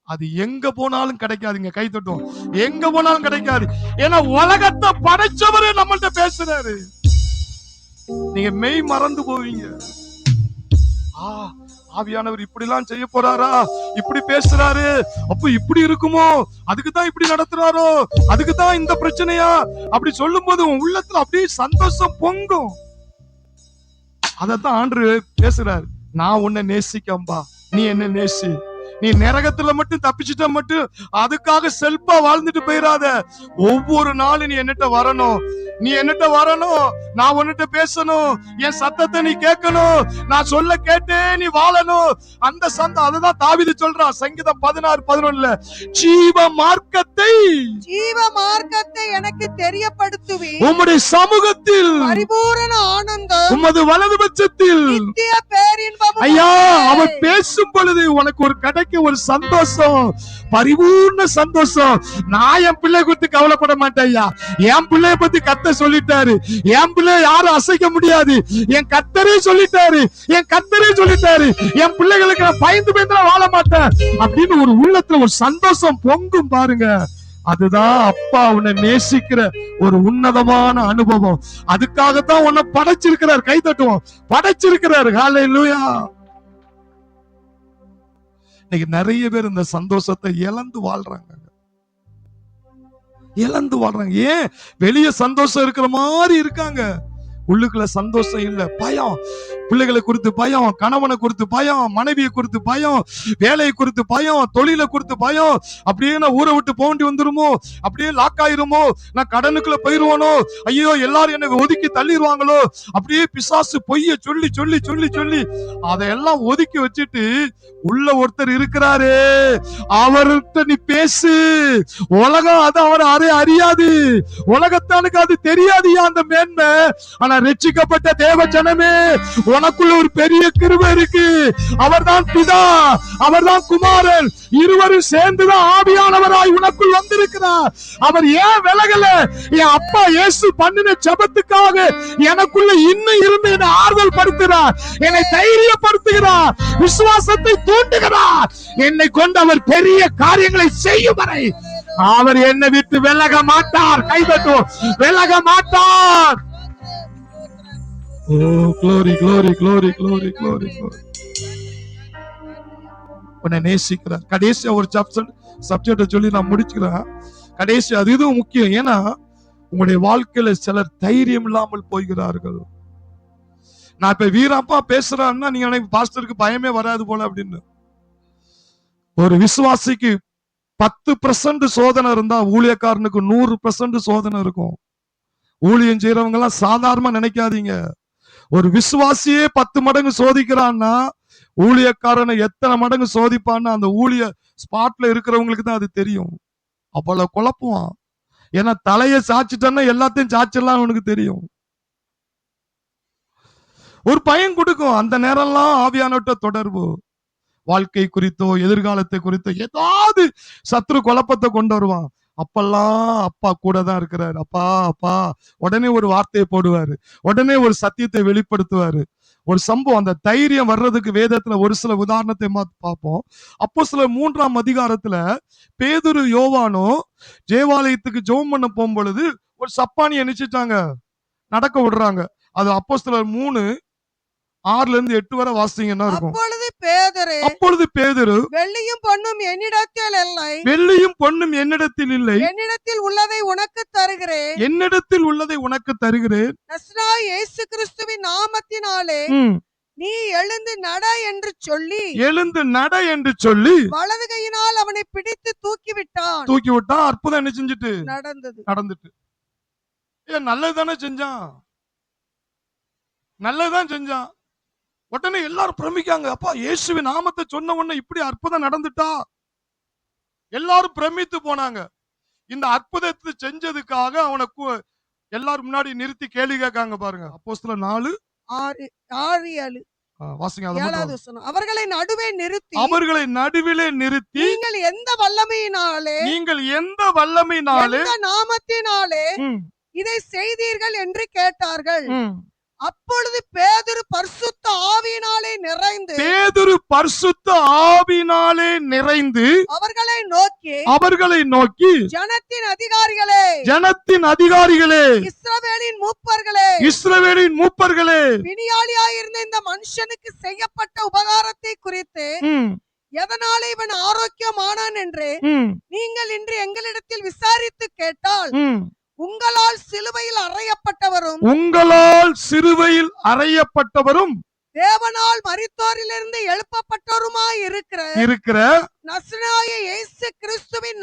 அது எங்க போனாலும் கிடைக்காதுங்க. கை தட்டும், எங்க போனாலும் கிடைக்காது. ஏன்னா உலகத்தை படைச்சவரே நம்மள்ட்ட பேசுறாரு. நீங்க மெய் மறந்து போவீங்க. ஆவியானவர் இப்படி எல்லாம் செய்ய போறாரா, இப்படி பேசுறாரு, அப்ப இப்படி இருக்குமோ, அதுக்குதான் இப்படி நடத்துறாரோ, அதுக்குதான் இந்த பிரச்சனையா, அப்படி சொல்லும் போது உன் உள்ளத்துல அப்படியே சந்தோஷம் பொங்கும். அதத்தான் ஆண்டவர் பேசுறாரு, நான் உன்னை நேசிக்கம்பா, நீ என்ன நேசி, நீ நரகத்துல மட்டும் தப்பிச்சுட்ட மட்டும் அதுக்காக செல்பா வாழ்ந்துட்டு போயிடாத, ஒவ்வொரு நாளும் நீ என்னட்ட வரணும், நீ என்னட்ட வரணும், நான் உன்னிட்ட பேசணும், என் சத்தத்தை நீ கேட்கணும், நான் சொல்ல கேட்டே நீ வாழணும். அந்த அதுதான் தாவீது சொல்றான் சங்கீதம் 16:11, ஜீவ மார்க்கத்தை எனக்கு தெரியப்படுத்துவி, உம்முடைய சமூகத்தில் பரிபூரண ஆனந்தம், உமது வலது பட்சத்தில் நித்திய பேரின்பம். ஐயா, அவர் பேசும் பொழுது உனக்கு ஒரு கிடைக்க ஒரு சந்தோஷம், பரிபூர்ண சந்தோஷம். நான் என் பிள்ளை குறித்து கவலைப்பட மாட்டேன் ஐயா, என் பிள்ளைய பத்தி கர்த்தர் சொல்லிட்டாரு, என் பிள்ளை யாரும் அசைக்க முடியாது, என் கர்த்தரே சொல்லிட்டாரு, என் கர்த்தரே சொல்லிட்டாரு, என் பிள்ளைகளுக்கு நான் பயந்து பயந்து வாழ மாட்டேன் அப்படின்னு ஒரு உள்ளத்துல ஒரு சந்தோஷம் பொங்கும் பாருங்க. அதுதான் அப்பா உன்னை நேசிக்கிற ஒரு உன்னதமான அனுபவம். அதுக்காகத்தான் உன்னை படைச்சிருக்கிறார். கை தட்டுவோம், படைச்சிருக்கிறார். ஹல்லேலூயா. இன்னைக்கு நிறைய பேர் இந்த சந்தோஷத்தை இழந்து வாழ்றாங்க, இழந்து வாழ்றாங்க. ஏன்? வெளியே சந்தோஷம் இருக்கிற மாதிரி இருக்காங்க, உள்ளுக்குள்ள சந்தோஷம் இல்ல, பயம். பிள்ளைகளை குறித்து பயம், கணவனை குறித்து பயம், மனைவியை குறித்து பயம், வேலையை குறித்து பயம், தொழிலை குறித்து பயம். அப்படியே நான் ஊரை விட்டு போண்டி வந்துருமோ, அப்படியே லாக் ஆயிருமோ, நான் கடனுக்குள்ள போயிருவானோ, ஐயோ எல்லாரும் என்னை ஒதுக்கி தள்ளிடுவாங்களோ, அப்படியே பிசாசு பொய்ய சொல்லி சொல்லி சொல்லி சொல்லி அதையெல்லாம் ஒதுக்கி வச்சுட்டு உள்ள ஒருத்தர் இருக்கிறாரு, அவர்கிட்ட நீ பேசு. உலகம் அது அவரை அறியாது, உலகத்தானுக்கு அது தெரியாது அந்த மேன்மை. ஆனா ரட்சிக்கப்பட்ட தேவ ஜனமே, உனக்குள்ள ஒரு பெரிய கிருபை இருக்கு. அவர்தான் பிதா, அவர்தான் குமாரன், இருவரும் சேர்ந்துதான் ஆவியானவராய் உனக்குள் வந்திருக்கிறார். அவர் ஏன் விலகல? என் அப்பா இயேசு பண்ணின ஜெபத்துக்காக எனக்குள்ள இன்னும் இருந்து என்னை ஆறுதல் படுத்துகிறார், என்னை தைரியப்படுத்துகிறார், விசுவாசத்தை தூண்டுகிறார். என்னை கொண்டு அவர் பெரிய காரியங்களை செய்யும் வரை அவர் என்னை விட்டு விலக மாட்டார். கைதட்டும், விலக மாட்டார். Oh, glory, glory, glory, glory, glory, glory. உன்னை நேசிக்கிறார். கடைசியா ஒரு சப்ஜெக்ட சொல்லி நான் முடிச்சுக்கிறேன். கடைசி அது இதுவும் முக்கியம். ஏன்னா உங்களுடைய வாழ்க்கையில சிலர் தைரியம் இல்லாமல் போகிறார்கள். நான் இப்ப வீரப்பா பேசுறான்னா நீங்க எனக்கு பாஸ்டருக்கு பயமே வராது போல அப்படின்னு. ஒரு விசுவாசிக்கு 10% சோதனை இருந்தா ஊழியக்காரனுக்கு 100% சோதனை இருக்கும். ஊழியம் செய்யறவங்க எல்லாம் சாதாரணமா நினைக்காதீங்க. ஒரு விசுவாசியே 10 மடங்கு சோதிக்கிறான்னா ஊழியக்காரனை எத்தனை மடங்கு சோதிப்பான்னு அந்த ஊழிய ஸ்பாட்ல இருக்கிறவங்களுக்கு தான் அது தெரியும். அவ்வளவு குழப்பம். ஏன்னா தலையை சாச்சிட்டன்னா எல்லாத்தையும் சாச்சிடலாம் அவனுக்கு தெரியும். ஒரு பயம் கொடுக்கும். அந்த நேரம்லாம் ஆவியானவர்ட்ட தொடர்பு, வாழ்க்கை குறித்தோ எதிர்காலத்தை குறித்தோ ஏதாவது சத்ரு குழப்பத்தை கொண்டு வருவான். அப்பெல்லாம் அப்பா கூட தான் இருக்கிறாரு. அப்பா அப்பா உடனே ஒரு வார்த்தையை போடுவாரு, உடனே ஒரு சத்தியத்தை வெளிப்படுத்துவாரு. ஒரு சம்பவம், அந்த தைரியம் வர்றதுக்கு வேதத்துல ஒரு சில உதாரணத்தை பார்ப்போம். அப்போஸ்தலர் 3ஆம் அதிகாரத்துல பேதுரு யோவானும் தேவாலயத்துக்கு ஜெபம் பண்ண போகும்பொழுது ஒரு சப்பானி நினைச்சிட்டாங்க, நடக்க விடுறாங்க. அது அப்போஸ்தலர் 3:6-8 வரை வாசிங்கன்னா இருக்கும். அப்பொழுது பேதுரு வெள்ளியும் பொன்னும் என்னிடத்தில் இல்லை, வெள்ளியும் பொன்னும் என்னிடத்தில் இல்லை, என்னிடத்தில் உள்ளதை உனக்கு தருகிறேன், என்னிடத்தில் உள்ளதை உனக்கு தருகிறேன், நசரேயனாகிய இயேசு கிறிஸ்துவின் நாமத்தினாலே நீ எழுந்து நட என்று சொல்லி வலது கையினால் அவனை பிடித்து தூக்கி விட்டான். அற்புதம் என்ன செஞ்சுட்டு நடந்துட்டு. நல்லதுதானே செஞ்சான், நல்லதுதான் செஞ்சான். உடனே எல்லாரும் பிரமிக்காங்க. அப்பா இயேசுவின் நாமத்தை சொன்ன உடனே இப்படி அற்புதம் நடந்துட்டா? எல்லாரும் பிரமித்து போனாங்க. இந்த அற்புதத்தை செஞ்சதுக்காக அவனை எல்லாரும் முன்னாடி நிறுத்தி கேள்வி கேட்காங்க பாருங்க. அப்போஸ்தலர் 4:6-7 வாசிங்க. அவர்களை நடுவிலே நிறுத்தி நீங்கள் எந்த வல்லமையினாலே நாமத்தினாலே இதை செய்தீர்கள் என்று கேட்டார்கள். அப்பொழுது பேதுரு பரிசுத்த ஆவியினாலே நிறைந்து அவர்களை நோக்கி ஜனத்தின் அதிகாரிகளே இஸ்ரவேலின் மூப்பர்களே பிணியாளியாயிருந்த இந்த மனுஷனுக்கு செய்யப்பட்ட உபகாரத்தை குறித்து எதனாலே இவன் ஆரோக்கியமானான் என்று நீங்கள் இன்று எங்களிடத்தில் விசாரித்து கேட்டால் உங்களால் சிலுவையில் அறையப்பட்டவரும் தேவனால் மரித்தோரிலிருந்து எழுப்பப்பட்டவருமாய் இருக்கிற நசரேயனாகிய இயேசு கிறிஸ்துவின்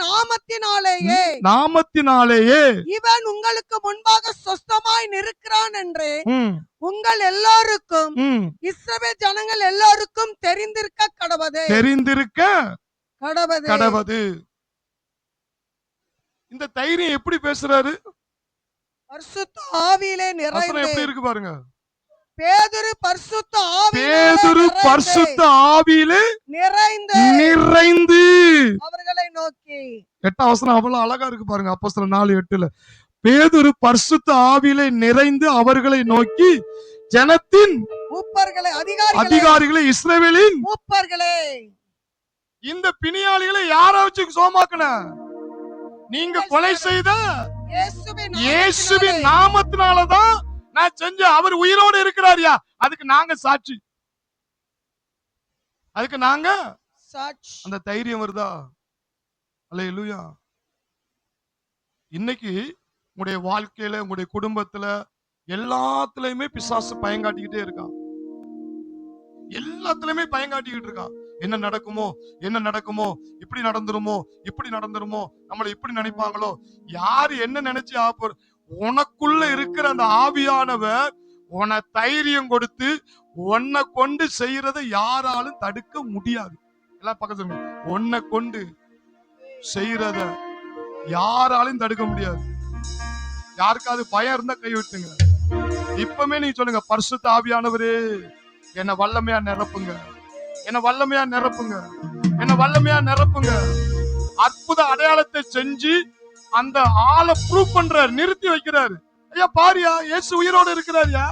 நாமத்தினாலேயே இவன் உங்களுக்கு முன்பாக சொஸ்தமாய் நிற்கிறான் என்று உங்கள் எல்லாருக்கும் இஸ்ரவேல் ஜனங்கள் எல்லாருக்கும் தெரிந்திருக்க கடவது. இந்த தைரியம் எப்படி பேசுறாரு? பரிசுத்த ஆவியிலே நிறைந்து. எப்படி இருக்கு பாருங்க. பேதுரு பரிசுத்த ஆவியிலே நிறைந்து அவர்களை நோக்கி. 8ஆம் வசனம் அவ்வளவு அழகா இருக்கு பாருங்க. அப்போஸ்தலர் 4:8 பேதுரு பரிசுத்த ஆவியிலே நிறைந்து அவர்களை நோக்கி ஜனத்தின் மூப்பர்களே, அதிகாரிகளே, இஸ்ரவேலின் மூப்பர்களே. இந்த பிணியாளிகளை யாரை வச்சு சோமாக்குன? நீங்க கொலை செய்த இயேசுவின் நாமத்தினாலதான் நான் செஞ்ச. அவர் உயிரோடு இருக்கிறாரியா? அதுக்கு நாங்க சாட்சி. அந்த தைரியம் வருதா? அல்லேலூயா. இன்னைக்கு உங்களுடைய வாழ்க்கையில, உங்களுடைய குடும்பத்துல எல்லாத்துலயுமே பிசாசு பயங்காட்டிக்கிட்டே இருக்கான். எல்லாத்துலயுமே பயங்காட்டிக்கிட்டு இருக்கான். என்ன நடக்குமோ, என்ன நடக்குமோ, இப்படி நடந்துருமோ, இப்படி நடந்துருமோ, நம்மளை இப்படி நினைப்பாங்களோ, யாரு என்ன நினைச்சு ஆப்போர். உனக்குள்ள இருக்கிற அந்த ஆவியானவர் உன தைரியம் கொடுத்து உன்னை கொண்டு செய்யறதை யாராலும் தடுக்க முடியாது. எல்லாம் பக்கத்துல உன்னை கொண்டு செய்யறத யாராலும் தடுக்க முடியாது. யாருக்காவது பயம் இருந்தா கை விட்டுங்க. இப்பவுமே நீங்க சொல்லுங்க, பரிசுத்த ஆவியானவரே என்ன வல்லமையா நிரப்புங்க, என்ன வல்லமையா நிரப்புங்க, என்ன வல்லமையா நிரப்புங்க. அற்புத அடையாளத்தை செஞ்சு அந்த ஆளை ப்ரூவ் பண்றாரு, நிறுத்தி வைக்கிறாரு. ஐயா பாரியா, இயேசு உயிரோடு இருக்கிறாரியா.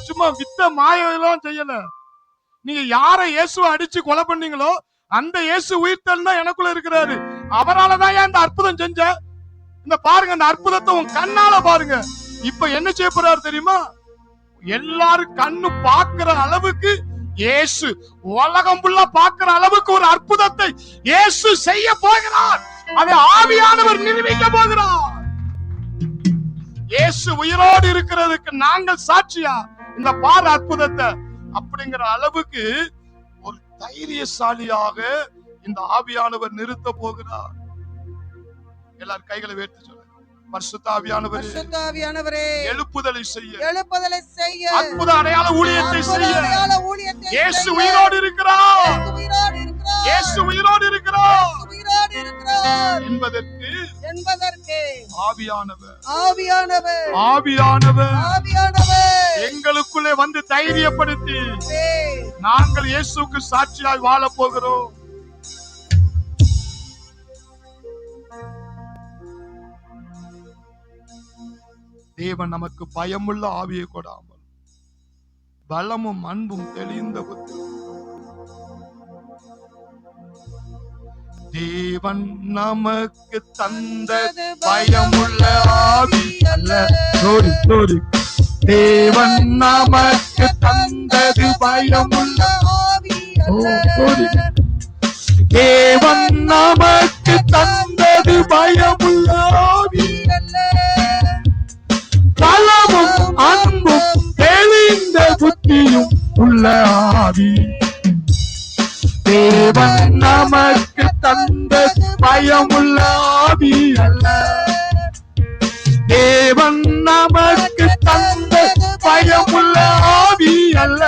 சும்மா வித்த மாயெல்லாம் செய்யல. நீங்க யார இயேசுவை அடிச்சு கொலை பண்ணீங்களோ அந்த இயேசு உயிர்த்தல் தான் எனக்குள்ள இருக்கிறாரு. அவராலதான் ஏன் இந்த அற்புதம் செஞ்ச. இந்த பாருங்க, இந்த அற்புதத்தை உன் கண்ணால பாருங்க. இப்ப என்ன செய்ய போறாரு தெரியுமா? எல்லாரும் கண்ணு பாக்குற அளவுக்கு இயேசு, உலகம் ஃபுல்லா பாக்குற அளவுக்கு ஒரு அற்புதத்தை இயேசு செய்ய போகிறார். அதை ஆவியானவர் நிரூபிக்க போகிறார். இயேசு உயிரோடு இருக்கிறதுக்கு நாங்கள் சாட்சியா? இந்த பார் அற்புதத்தை அப்படிங்கிற அளவுக்கு ஒரு தைரியசாலியாக இந்த ஆவியானவர் நிறுத்த போகிறார். எல்லாரும் கைகளை உயர்த்தி சொல்லுங்க, பரிசுத்த ஆவியானவரே எழுப்புதலை செய்ய, அற்புத அடையாள ஊழியத்தை செய்ய இயேசு உயிரோடு இருக்கிறார். இயேசு உயிரோடு இருக்கிறார் என்பதற்கு ஆவியானவர் எங்களுக்குள்ளே வந்து தைரியப்படுத்தி நாங்கள் இயேசுவுக்கு சாட்சியாய் வாழ போகிறோம். தேவன் நமக்கு பயமுள்ள ஆவியை கொடாமல் பலமும் அன்பும் தெளிந்த புத்தி. தேவன் நமக்கு தந்தது பயமுள்ள ஆவி அல்ல. தேவன் நமக்கு தந்தது பயமுள்ள ஆவி அல்ல. தேவன் நமக்கு தந்தது பயமுள்ள ஆவி அல்ல. பலமும் அன்பும் தெளிந்த புத்தியும் உள்ள ஆவி. தேவன் நமக்கு தந்தது பயமுள்ள ஆவி அல்ல. தேவன் நமக்கு தந்தது பயமுள்ள ஆவி அல்ல.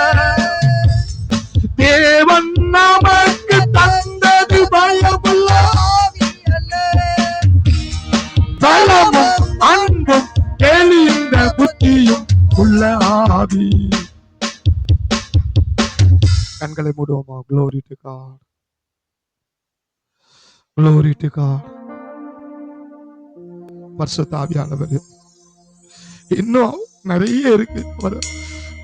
தேவன் நமக்கு தந்தது பயமுள்ள ஆவி அல்ல. பலமும் அன்பும் தெளிந்த புத்தியும் உள்ள ஆவி. கண்களை மூடுவோமா? Glory to God. Glory to God. பரிசுத்த ஆவியானவர் இன்னும் நிறைய இருக்கு.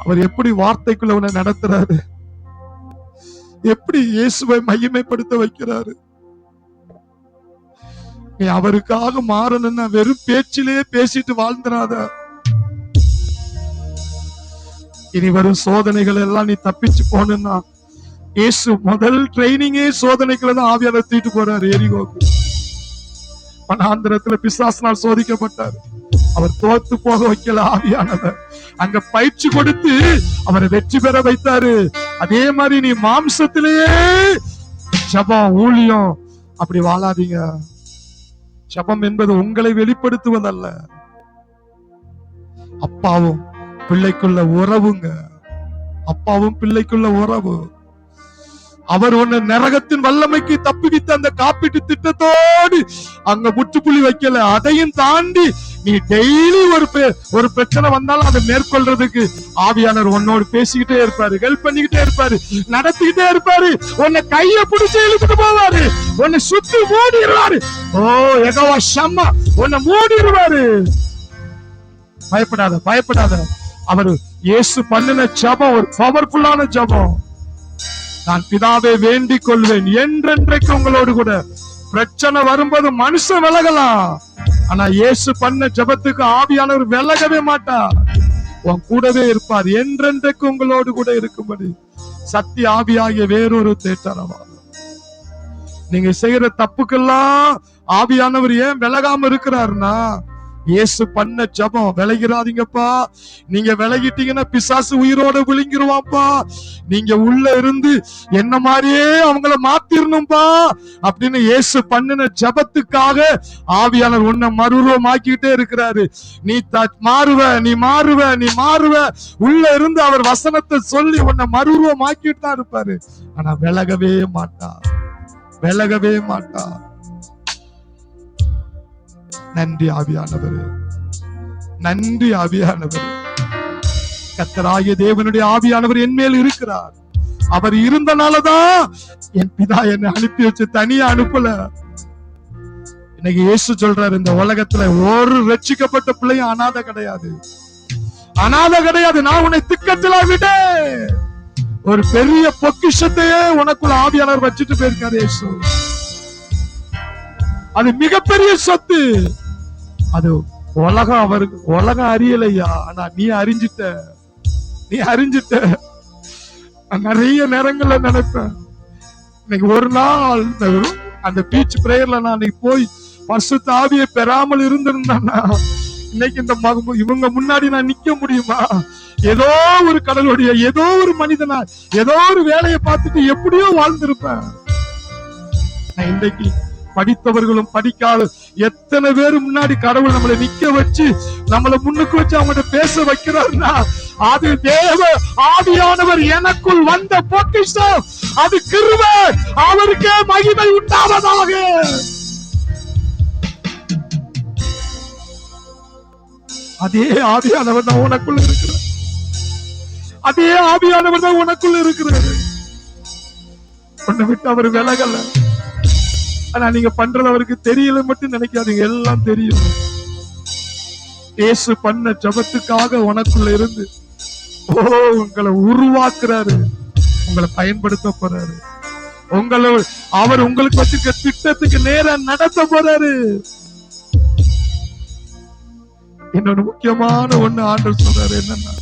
அவர் எப்படி வார்த்தைக்குள்ள உன்னை நடத்துறாரு, எப்படி இயேசுவை மகிமைப்படுத்த வைக்கிறாரு. நீ அவருக்காக மாறணும்னா வெறும் பேச்சிலே பேசிட்டு வாழ்ந்துடாத. இனி வரும் சோதனைகள் எல்லாம் நீ தப்பிச்சு போனா, இயேசு முதல் ட்ரைனிங்கே சோதனைக்குள்ள தான் ஆவியானவர் தூக்கிட்டு போறாரு. எரிகோக்கு வனாந்திரத்துல பிசாசினால் சோதிக்கப்பட்டார். அவர் தோத்து போக வைக்கல ஆவியானவர். அங்க பயிற்சி கொடுத்து அவரை வெற்றி பெற வைத்தாரு. அதே மாதிரி நீ மாம்சத்திலேயே ஜெபம் ஊழியம் அப்படி வாழாதீங்க. ஜெபம் என்பது உங்களை வெளிப்படுத்துவதல்ல, அப்பாவும் பிள்ளைக்குள்ள உறவுங்க. அப்பாவும் பிள்ளைக்குள்ள உறவு. அவர் உன்னை நரகத்தின் வல்லமைக்கு தப்புவித்த அந்த காப்பீட்டு திட்டத்தோடு அங்க முற்றுப்புள்ளி வைக்கல. அதையும் தாண்டி நீ டெய்லி ஒரு பிரச்சனை வந்தாலும் அதை மேற்கொள்றதுக்கு ஆவியானவர் உன்னோடு பேசிக்கிட்டே இருப்பாரு, ஹெல்ப் பண்ணிக்கிட்டே இருப்பாரு, நடத்திக்கிட்டே இருப்பாரு. உன்னை கைய பிடிச்சு இழுத்துட்டு போவாரு, உன்னை சுத்தி மூடிடுவாரு. ஓ யெகோவா ஷம்மா உன்னை மூடிடுவாரு. பயப்படாத, பயப்படாத. அவர் இயேசு பண்ணின ஜெபம் ஒரு பவர்ஃபுல்லான ஜெபம். நான் பிதாவை வேண்டிக் கொள்வேன் என்றென்றைக்கு உங்களோடு கூட. பிரச்சனை வரும்போது மனுஷன் விலகலாம், ஆனா இயேசு பண்ண ஜெபத்துக்கு ஆவியானவர் விலகவே மாட்டார். உன் கூடவே இருப்பார், என்றென்றைக்கு உங்களோடு கூட இருக்கும்படி. சத்திய ஆவியாகிய வேறொரு தேற்றரவா. நீங்க செய்யற தப்புக்கெல்லாம் ஆவியானவர் ஏன் விலகாம இருக்கிறாருன்னா, இயேசு பண்ண ஜெபம். விலகிறாதீங்கப்பா. நீங்க விலகிட்டீங்கன்னா பிசாசு உயிரோட விழுங்கிருவாப்பா. நீங்க உள்ள இருந்து என்ன மாதிரியே அவங்கள மாத்திரணும்பா அப்படின்னு இயேசு பண்ணின ஜெபத்துக்காக ஆவியானவர் உன்னை மறுரூபமாக்கிட்டே இருக்கிறாரு. நீ மாறுவ, நீ மாறுவ, நீ மாறுவ. உள்ள இருந்து அவர் வசனத்தை சொல்லி உன்னை மறுரூபமாக்கிட்டு தான் இருப்பாரு. ஆனா விலகவே மாட்டார், விலகவே மாட்டார். நன்றி ஆவியானவரே, நன்றி ஆவியானவரே. கர்த்தராகிய தேவனுடைய ஆவியானவர் என் மேல் இருக்கிறார். அவர் இருந்தனாலதான் என் பிதா என்னை அனுப்பி வச்சு தனியா அனுப்பல. இன்னைக்கு இயேசு சொல்றாரு, இந்த உலகத்துல ஒரு ரட்சிக்கப்பட்ட பிள்ளையும் அனாதை கிடையாது, அனாதை கிடையாது. நான் உன்னை திக்கத்திலா விட ஒரு பெரிய பொக்கிஷத்தையே உனக்குள்ள ஆவியானவர் வச்சுட்டு போயிருக்காரு இயேசு. அது மிகப்பெரிய சொத்து. அது உலகம் அவருக்கு உலகம் அறியலையா, ஆனா நீ அறிஞ்சிட்ட, நீ அறிஞ்சிட்ட. நிறைய நேரங்கள்ல நினைப்பேன், இன்னைக்கு ஒரு நாள் அந்த பீச் பிரேயர்ல நான் போய் பரிசுத்த ஆவியை பெறாமல் இருந்திருந்தேன்னா இன்னைக்கு இந்த இவங்க முன்னாடி நான் நிக்க முடியுமா? ஏதோ ஒரு கடலுடைய ஏதோ ஒரு மனிதனா ஏதோ ஒரு வேலையை பார்த்துட்டு எப்படியோ வாழ்ந்திருப்பேன். இன்னைக்கு படித்தவர்களும் படிக்காத எத்தனை பேரு முன்னாடி கடவுள் நம்மளை நிக்க வச்சு நம்மளை முன்னுக்கு வச்சு அவங்கள்ட்ட பேச வைக்கிறாருன்னா அது தேவ ஆவியானவர் எனக்குள் வந்த பொக்கிஷம். அது கிருபை. அவருக்கே மகிமை உண்டாவதாக. அதே ஆவியானவர் தான் உனக்குள்ள இருக்கிறார். அதே ஆவியானவர் தான் உனக்குள்ள இருக்கிறாரு. உன்னை விட்டு அவர் விலகல. ஆனா நீங்க பண்றது அவருக்கு தெரியல மட்டும் நினைக்காதீங்க, எல்லாம் தெரியும். இயேசு பண்ண ஜெபத்துக்காக உனக்குள்ள இருந்து உங்களை உருவாக்குறாரு, உங்களை பயன்படுத்த போறாரு. அவர் உங்களுக்கு வச்சிருக்க திட்டத்துக்கு நேரம் நடத்த போறாரு. இன்னொன்னு முக்கியமான ஒண்ணு ஆண்டவர் சொல்றாரு, என்னன்னா,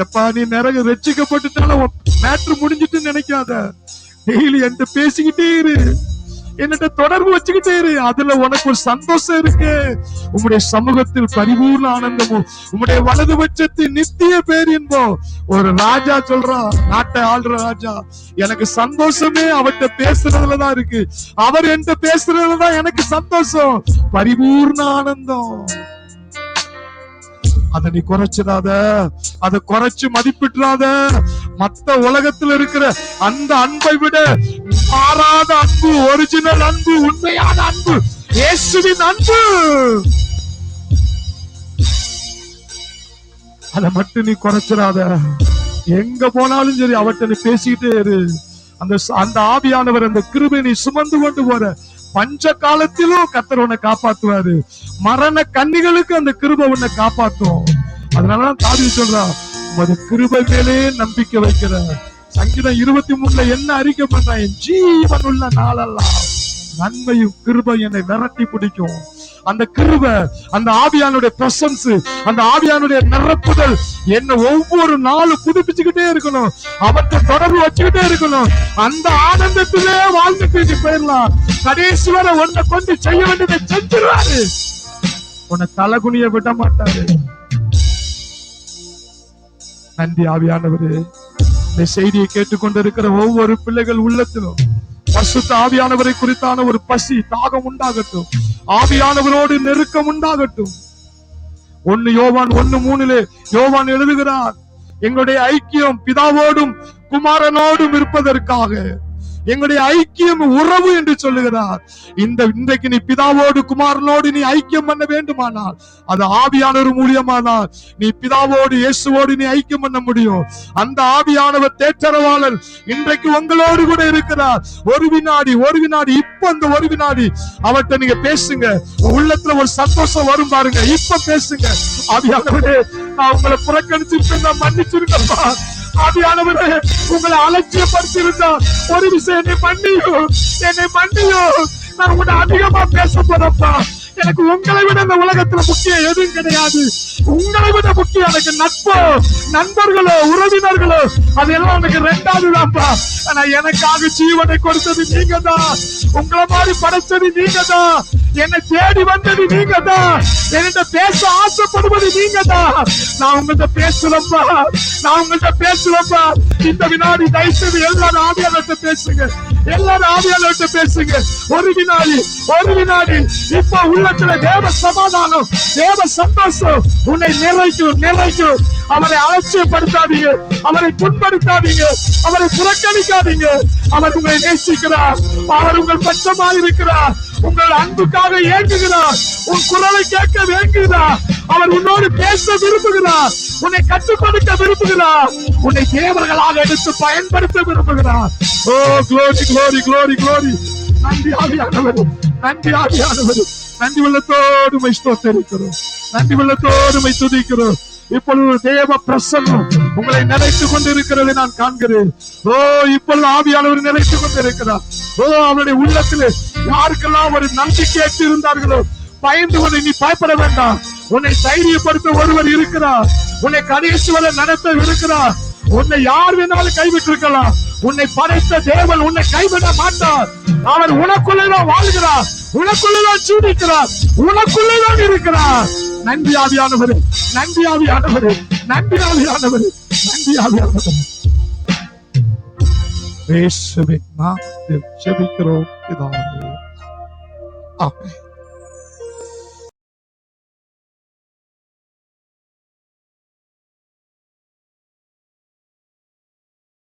எப்பா நீ நிறைய ரட்சிக்கப்பட்டுட்டாலும் மேட்ரு முடிஞ்சிட்டு நினைக்காத. டெய்லி என்கிட்ட பேசிக்கிட்டே இரு, என்னட்ட தொடர்பு வச்சுக்கிட்டே இரு. அதுல உனக்கு ஒரு சந்தோஷம் இருக்கு. உம்முடைய சமூகத்தில் பரிபூர்ண ஆனந்தமும் உம்முடைய வலது பட்சத்தில் நித்திய பேரின்பம். ஒரு ராஜா சொல்றான், நாட்டை ஆள்ற ராஜா, எனக்கு சந்தோஷமே அவர்கிட்ட பேசுறதுலதான் இருக்கு. அவர் என்கிட்ட பேசுறதுலதான் எனக்கு சந்தோஷம், பரிபூர்ண ஆனந்தம். அதை நீ குறைச்சிடாத, அதை குறைச்சு மதிப்பிடாத. மத்த உலகத்துல இருக்கிற அந்த அன்பை விட மாறாத அன்பு, ஒரிஜினல் அன்பு, உண்மையான அன்பு, இயேசுவின் அன்பு, அதை மட்டும் நீ குறைச்சிடாத. எங்க போனாலும் சரி அவர்கிட்ட நீ பேசிக்கிட்டே இரு. அந்த ஆவியானவர் அந்த கிருபை நீ சுமந்து கொண்டு போற. பஞ்ச காலத்திலும் கர்த்தர் உன்னை காப்பாத்துவாரு. மரண கன்னிகளுக்கு அந்த கிருபை உன்னை காப்பாத்தும். அதனாலதான் தாவீது சொல்றான், உமது கிருபை மேலே நம்பிக்கை வைக்கிற. சங்கீதம் 23 என்ன அறிக்கை பண்றான், என் ஜீவன் உள்ள நாளெல்லாம் நன்மையும் கிருபை என்னை விரட்டி பிடிக்கும். அந்த கிருபை, அந்த ஆவியானுடைய பிரசன்ஸ், அந்த ஆவியானுடைய நிரப்புதல் என்ன ஒவ்வொரு நாளும் புதுப்பிச்சுக்கிட்டே இருக்கணும். அவற்றை தொடர்பு வச்சுக்கிட்டே இருக்கணும். அந்த ஆனந்தத்திலே வாழ்ந்துட்டு போயிடலாம். கடைசி வரை உன்னை கொண்டு செய்ய வேண்டியதை செஞ்சிருவாரு. உன்னை தலகுனிய விட மாட்டாரு. நன்றி ஆவியானவரே. இந்த செய்தியை கேட்டுக்கொண்டிருக்கிற ஒவ்வொரு பிள்ளைகள் உள்ளத்திலும் பரிசுத்த ஆவியானவரை குறித்தான ஒரு பசி, தாகம் உண்டாகட்டும். ஆவியானவரோடு நெருக்கம் உண்டாகட்டும். 1 யோவான் 1:3 யோவான் எழுதுகிறார், எங்களுடைய ஐக்கியம் பிதாவோடும் குமாரனோடும் இருப்பதற்காக. எங்களுடைய ஐக்கியம் உறவு என்று சொல்லுகிறார். இன்றைக்கு நீ பிதாவோடு குமாரனோடு நீ ஐக்கியம் பண்ண வேண்டுமானால் அது ஆவியானவர் மூலியமானால் நீ பிதாவோடு இயேசுவோடு நீ ஐக்கியம் பண்ண முடியும். அந்த ஆவியானவர் தேற்றரவாளர் இன்றைக்கு உங்களோடு கூட இருக்கிறார். ஒரு வினாடி இப்ப அந்த ஒரு வினாடி அவர்கிட்ட நீங்க பேசுங்க. உள்ளத்துல ஒரு சந்தோஷம் வரும் பாருங்க. இப்ப பேசுங்க, ஆவியானவரே நான் உங்களை புறக்கணிச்சிருப்பேன், நான் மன்னிச்சிருக்கப்பா. ஆவியானவரே உங்களை அலட்சியப்படுத்தி இருந்தா ஒரு விஷயம், என்னை மன்னியும். நான் உங்களை அதிகமா பேச போறப்பா. எனக்கு உங்களை விட இந்த உலகத்துல முக்கியம் எதுவும் கிடையாது. உங்களை விட முக்கியம் எனக்கு நட்போ, நண்பர்களோ உறவினர்களோ அதெல்லாம் எனக்கு ரெண்டாவது தான்ப்பா. ஆனா எனக்காக ஜீவனை கொடுத்தது நீங்க தான். உங்களை மாதிரி படைச்சது நீங்க தான். என்னை தேடி வந்தது நீங்க தான். என்கிட்ட பேச ஆசைப்படுவது நீங்க தான். நான் உங்கள்கிட்ட பேசுறப்பா, நான் உங்கள்கிட்ட பேசுறப்பா. இந்த வினாடி தயவுசெய்து எல்லாரும் ஆவியாளர்கிட்ட பேசுங்க, எல்லாரும் ஆவியாளர்கிட்ட பேசுங்க. ஒரு வினாடி இப்ப உள்ளத்துல தேவ சமாதானம், தேவ சந்தோஷம் உன்னை நிறைக்கும். அவரை அலட்சியப்படுத்தாதீங்க, அவரை புண்படுத்தாதீங்க, அவரை புறக்கணிக்காதீங்க. அவர் உங்களை நேசிக்கிறார், அவர் உங்கள் பட்சமாக இருக்கிறார், உங்கள் அன்புக்காக ஏங்குகிறார், உன் குரலை கேட்க வேண்டுகிறார். அவர் உன்னோடு பேச விரும்புகிறார், உன்னை கற்றுக் கொடுக்க விரும்புகிறார், உன்னை தேவர்களாக எடுத்து பயன்படுத்த விரும்புகிறார். ஓ glory glory glory glory. நன்றி ஆவியானவர், நன்றி ஆவியானவர். நன்றி உள்ளத்தோடு உம்மை ஸ்தோத்திரிக்கிறோம், நன்றி உள்ளத்தோடு உம்மை துதிக்கிறோம். இப்பொழுது தேவ பிரசன்னம் உங்களை நிறைத்துக் கொண்டிருக்கிறதை நான் காண்கிறேன். ஓ இப்பொழுது ஆவியானவர் நிறைத்துக் கொண்டிருக்கிறார். ஓ அவருடைய உள்ளத்திலே யாருக்கெல்லாம் ஒரு நம்பிக்கையற்று இருந்தார்களோ பயந்து கொண்டு நீ பயப்பட வேண்டாம். உன்னை தைரியப்படுத்த ஒருவர் இருக்கிறார், உன்னை கடைசி வரை நடத்த இருக்கிறார். உன்னை யார் வேணாலும் கைவிட்டு இருக்கலாம், உன்னை படைத்த தேவன் உன்னை கைவிட மாட்டார். அவர் உனக்குள்ளேதான் வாழ்கிறார், உனக்குள்ளேதான் ஜீவிக்கிறார், உனக்குள்ளேதான் இருக்கிறார். நன்றி ஆவியானவரே, நன்றி ஆவியானவரே, நன்றி ஆவியானவரே, நன்றி ஆவியானவரே. இயேசுவின் நாமத்தில் ஜெபிக்கிறோம் பிதாவே. ஆமென்.